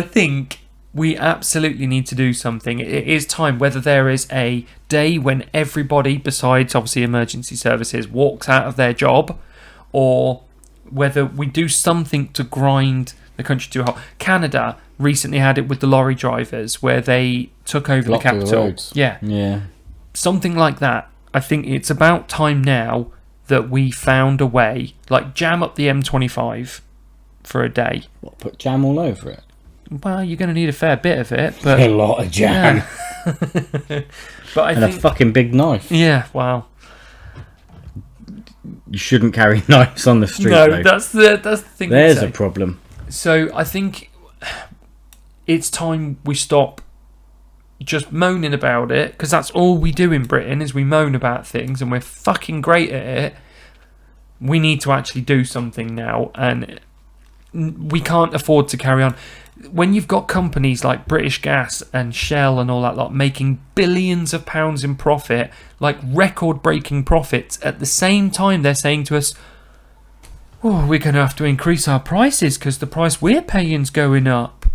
think we absolutely need to do something. It is time, whether there is a day when everybody, besides obviously emergency services, walks out of their job, or whether we do something to grind the country to a halt. Canada recently had it with the lorry drivers, where they took over Blocked the capital. Yeah. Something like that. I think it's about time now that we found a way, like jam up the M25 for a day. What, put jam all over it? Well, you're going to need a fair bit of it, but A lot of jam. yeah. But I And think a fucking big knife. yeah, wow. You shouldn't carry knives on the street, No, though. that's the thing. There's a problem. So I think it's time we stop just moaning about it, because that's all we do in Britain is we moan about things, and we're fucking great at it. We need to actually do something now, and we can't afford to carry on. When you've got companies like British Gas and Shell and all that lot making billions of pounds in profit, like record-breaking profits, at the same time they're saying to us, oh, we're going to have to increase our prices because the price we're paying's going up.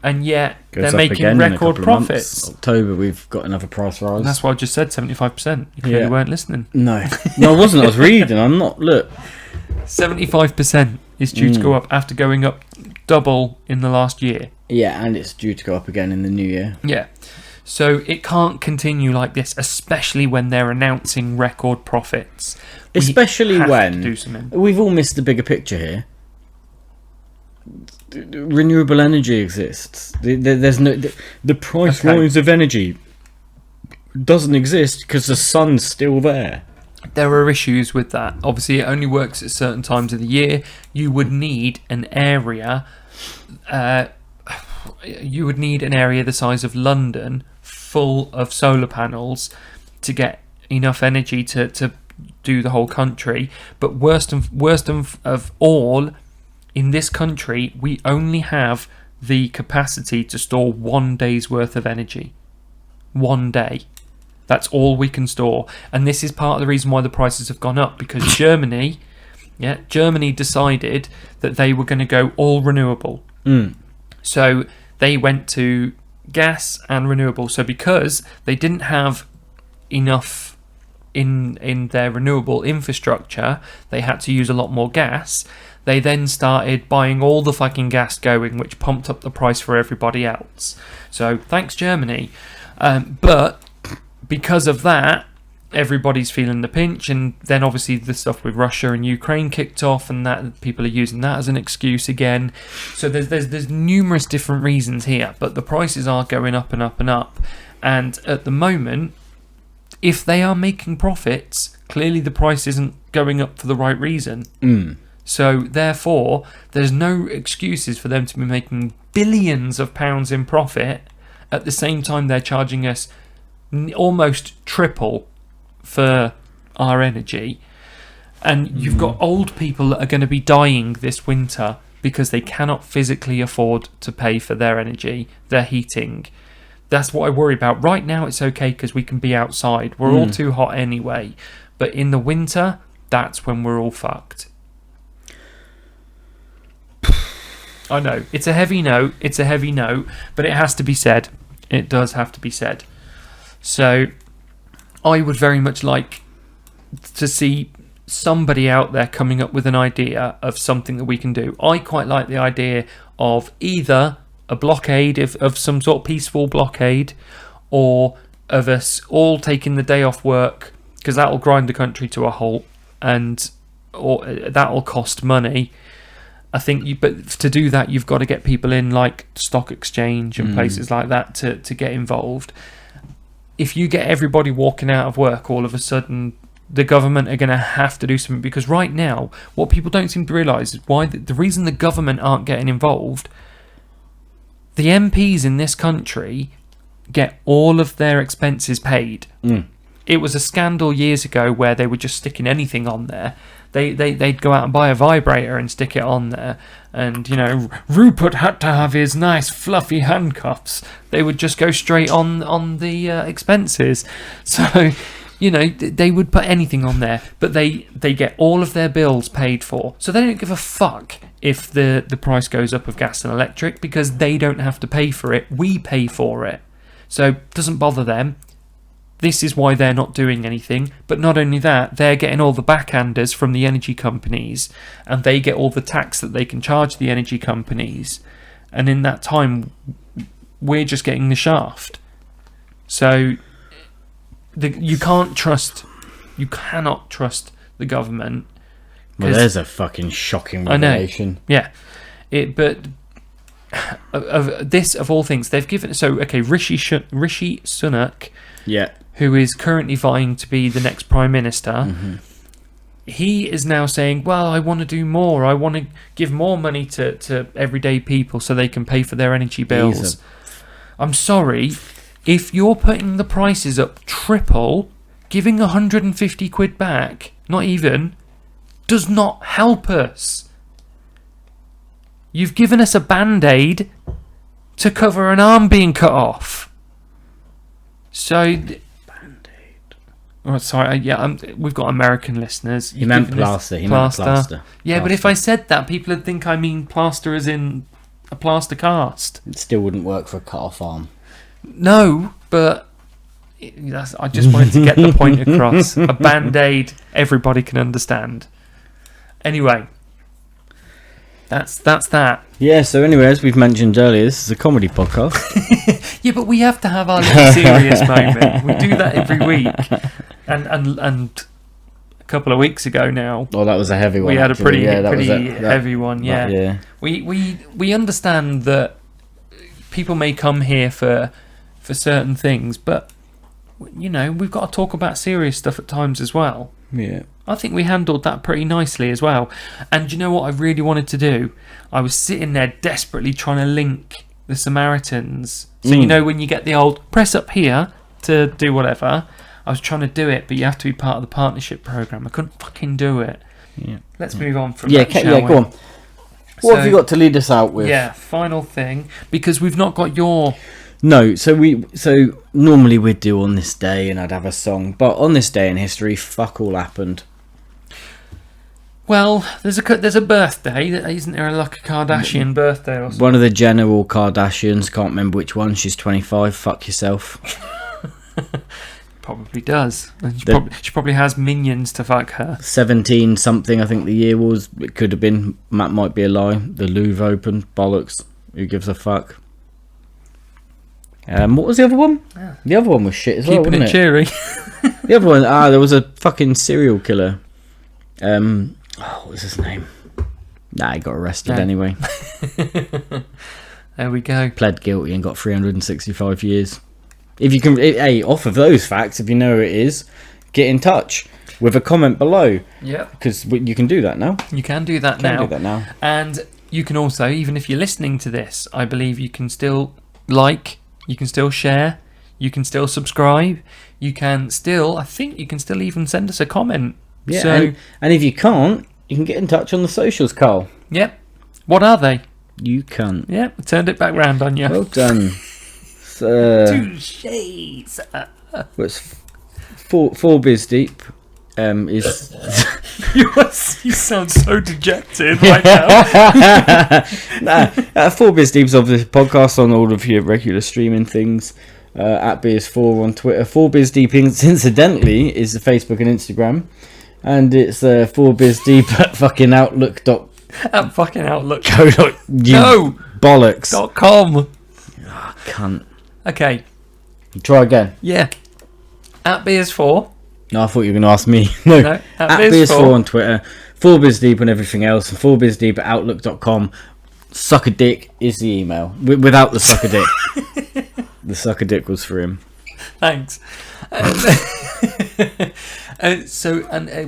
And yet they're making record profits. October, we've got another price rise. And that's why I just said 75%. You clearly weren't listening. No, I wasn't. I was reading. I'm not. Look, 75% is due to go up after going up double in the last year. Yeah, and it's due to go up again in the new year. Yeah. So it can't continue like this, especially when they're announcing record profits. Especially when do something. We've all missed the bigger picture here. Renewable energy exists. There's no the price rise of energy doesn't exist because the sun's still there. There are issues with that. Obviously, it only works at certain times of the year. You would need an area. You would need an area the size of London, full of solar panels, to get enough energy to do the whole country. But worst of all. In this country, we only have the capacity to store 1 day's worth of energy. 1 day. That's all we can store. And this is part of the reason why the prices have gone up, because Germany decided that they were going to go all renewable. So they went to gas and renewable. So because they didn't have enough in their renewable infrastructure, they had to use a lot more gas. They then started buying all the fucking gas going, which pumped up the price for everybody else. So thanks, Germany. But because of that, everybody's feeling the pinch, and then obviously the stuff with Russia and Ukraine kicked off, and that people are using that as an excuse again. So there's numerous different reasons here, but the prices are going up and up and up. And at the moment, if they are making profits, clearly the price isn't going up for the right reason. So, therefore, there's no excuses for them to be making billions of pounds in profit at the same time they're charging us almost triple for our energy. And you've got old people that are going to be dying this winter because they cannot physically afford to pay for their energy, their heating. That's what I worry about. Right now, it's okay because we can be outside. We're all too hot anyway. But in the winter, that's when we're all fucked. I know, it's a heavy note, but it has to be said. It does have to be said. So, I would very much like to see somebody out there coming up with an idea of something that we can do. I quite like the idea of either a blockade, of some sort of peaceful blockade, or of us all taking the day off work, because that will grind the country to a halt, and or that will cost money. I think, but to do that, you've got to get people in like stock exchange and places like that to get involved. If you get everybody walking out of work, all of a sudden, the government are going to have to do something. Because right now, what people don't seem to realise is why the reason the government aren't getting involved. The MPs in this country get all of their expenses paid. It was a scandal years ago where they were just sticking anything on there. They'd go out and buy a vibrator and stick it on there. And, you know, Rupert had to have his nice fluffy handcuffs. They would just go straight on the expenses. So, you know, they would put anything on there. But they get all of their bills paid for. So they don't give a fuck if the price goes up of gas and electric, because they don't have to pay for it. We pay for it. So it doesn't bother them. This is why they're not doing anything. But not only that, they're getting all the backhanders from the energy companies, and they get all the tax that they can charge the energy companies. And in that time, we're just getting the shaft. So you cannot trust the government. Well, there's a fucking shocking revelation. I know. But of all things, they've given. So okay, Rishi Sunak. Yeah. Who is currently vying to be the next Prime Minister, he is now saying, well, I want to do more. I want to give more money to everyday people so they can pay for their energy bills. I'm sorry, if you're putting the prices up triple, giving 150 quid back, not even, does not help us. You've given us a band-aid to cover an arm being cut off. So, Band-aid. oh, sorry, we've got American listeners. He meant plaster. He meant plaster. Yeah, but if I said that, people would think I mean plaster as in a plaster cast. It still wouldn't work for a cut-off arm. No, but I just wanted to get the point across. A band-aid, everybody can understand. Anyway, that's that. Yeah, so anyway, as we've mentioned earlier, this is a comedy podcast. Yeah, but we have to have our little serious moment. We do that every week. And a couple of weeks ago now, Oh, that was a heavy one. we had a actually. pretty that heavy one. Yeah. yeah. We understand that people may come here for certain things, but you know, we've got to talk about serious stuff at times as well. Yeah. I think we handled that pretty nicely as well. And you know what I really wanted to do? I was sitting there desperately trying to link the Samaritans. So you know when you get the old press up here to do whatever, I was trying to do it, but you have to be part of the partnership program. I couldn't fucking do it. Yeah. Let's move on from Yeah, that, shall we? go on. What have you got to lead us out with? Yeah, final thing, because we've not got your... No, so normally we'd do on this day and I'd have a song, but on this day in history, fuck all happened. Well, there's a birthday, isn't there? Like a Kardashian birthday or something? One of the general Kardashians, can't remember which one, she's 25, fuck yourself. Probably does. And The- she probably has minions to fuck her. 17 something, I think the year was. It could have been. That might be a lie. The Louvre opened. Bollocks. Who gives a fuck? What was the other one? The other one was shit as well, Keeping wasn't it cheery. The other one, there was a fucking serial killer. What was his name? Nah, he got arrested No. anyway. There we go. Pled guilty and got 365 years. If you can, hey, off of those facts, if you know who it is, get in touch with a comment below. Yep. Because you can do that now. You can do that Can now. do that now. And you can also, even if you're listening to this, I believe you can still like, you can still share, you can still subscribe, you can still, I think you can still even send us a comment. Yeah, So, and if you can't, you can get in touch on the socials, Carl. yep. What are they? You can't. Yep, I turned it back round on you. Well done. Two shades. It's four biz deep. Is You sound so dejected right now. Four biz deep's obviously podcast on all of your regular streaming things. At BS4 on Twitter. 4bizdeep incidentally is the Facebook and Instagram, and it's 4bizdeep at fucking outlook. At fucking Outlook. No bollocks. .com. Cunt. Okay. Try again. Yeah. At BS4. No, I thought you were going to ask me. No, No, at at BS4 on Twitter, 4bizdeep on everything else, and 4bizdeep at outlook.com. Suck a dick is the email. Without the suck a dick. The suck a dick was for him. Thanks.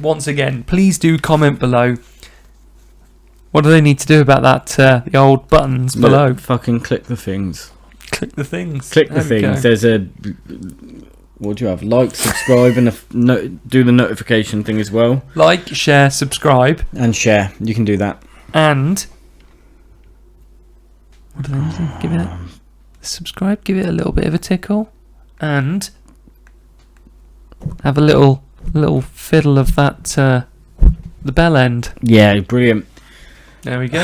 Once again, please do comment below. What do they need to do about that? The old buttons below. Fucking click the things. Click the things. Click the There we things. go. There's a... What do you have? Like, subscribe, and do the notification thing as well. Like, share, subscribe, And share. You can do that. and what do they need to do? Give it subscribe. Give it a little bit of a tickle, and have a little fiddle of that the bell end. Yeah, brilliant. There we go.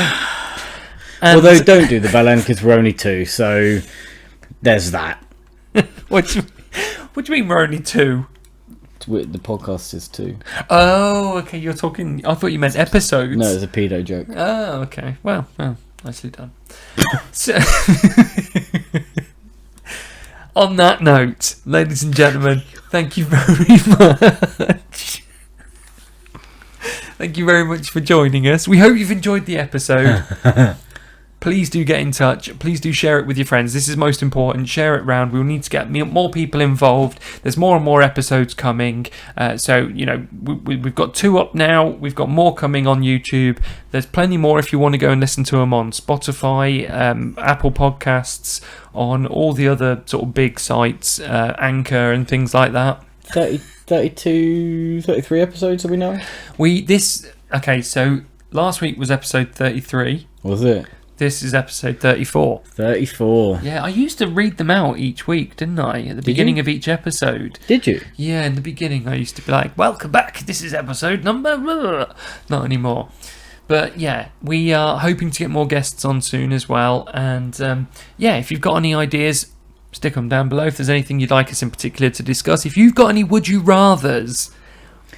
And Although, don't do the bell end because we're only two, so there's that. what do you mean we're only two? The podcast is two. Oh, okay. You're talking. I thought you meant episodes. No, it's a pedo joke. Oh, okay. Well, nicely done. So, on that note, ladies and gentlemen, thank you very much. Thank you very much for joining us. We hope you've enjoyed the episode. please do get in touch. Please do share it with your friends. This is most important. Share it round. We'll need to get more people involved. There's more and more episodes coming. So, we've got 2 up now. We've got more coming on YouTube. There's plenty more if you want to go and listen to them on Spotify, Apple Podcasts, on all the other sort of big sites, Anchor and things like that. 32, 33 episodes are we now? Okay, so last week was episode 33. Was it? This is episode 34. 34. Yeah, I used to read them out each week, didn't I? At the beginning of each episode. Did you? Yeah, in the beginning I used to be like, welcome back, this is episode number... Not anymore. But yeah, we are hoping to get more guests on soon as well. And if you've got any ideas, stick them down below. If there's anything you'd like us in particular to discuss. If you've got any would you rathers,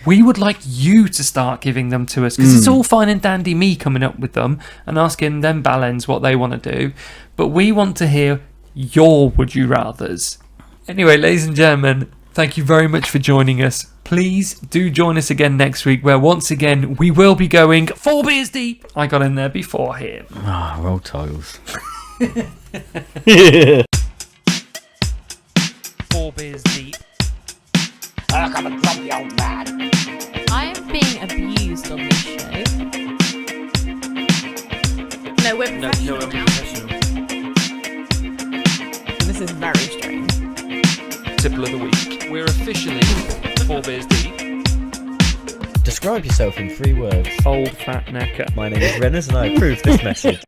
we would like you to start giving them to us, because it's all fine and dandy me coming up with them and asking them ballens what they want to do, but we want to hear your would you rathers. Anyway, ladies and gentlemen, thank you very much for joining us. Please do join us again next week, where once again we will be going 4 beers deep. I got in there before him. Roll tiles. 4 beers deep. Here come a grumpy old man. I am being abused on this show. No, we're professional now. This is very strange. Tipple of the week. We're officially 4 beers deep. Describe yourself in 3 words. Old fat necker. My name is Renners and I approve this message.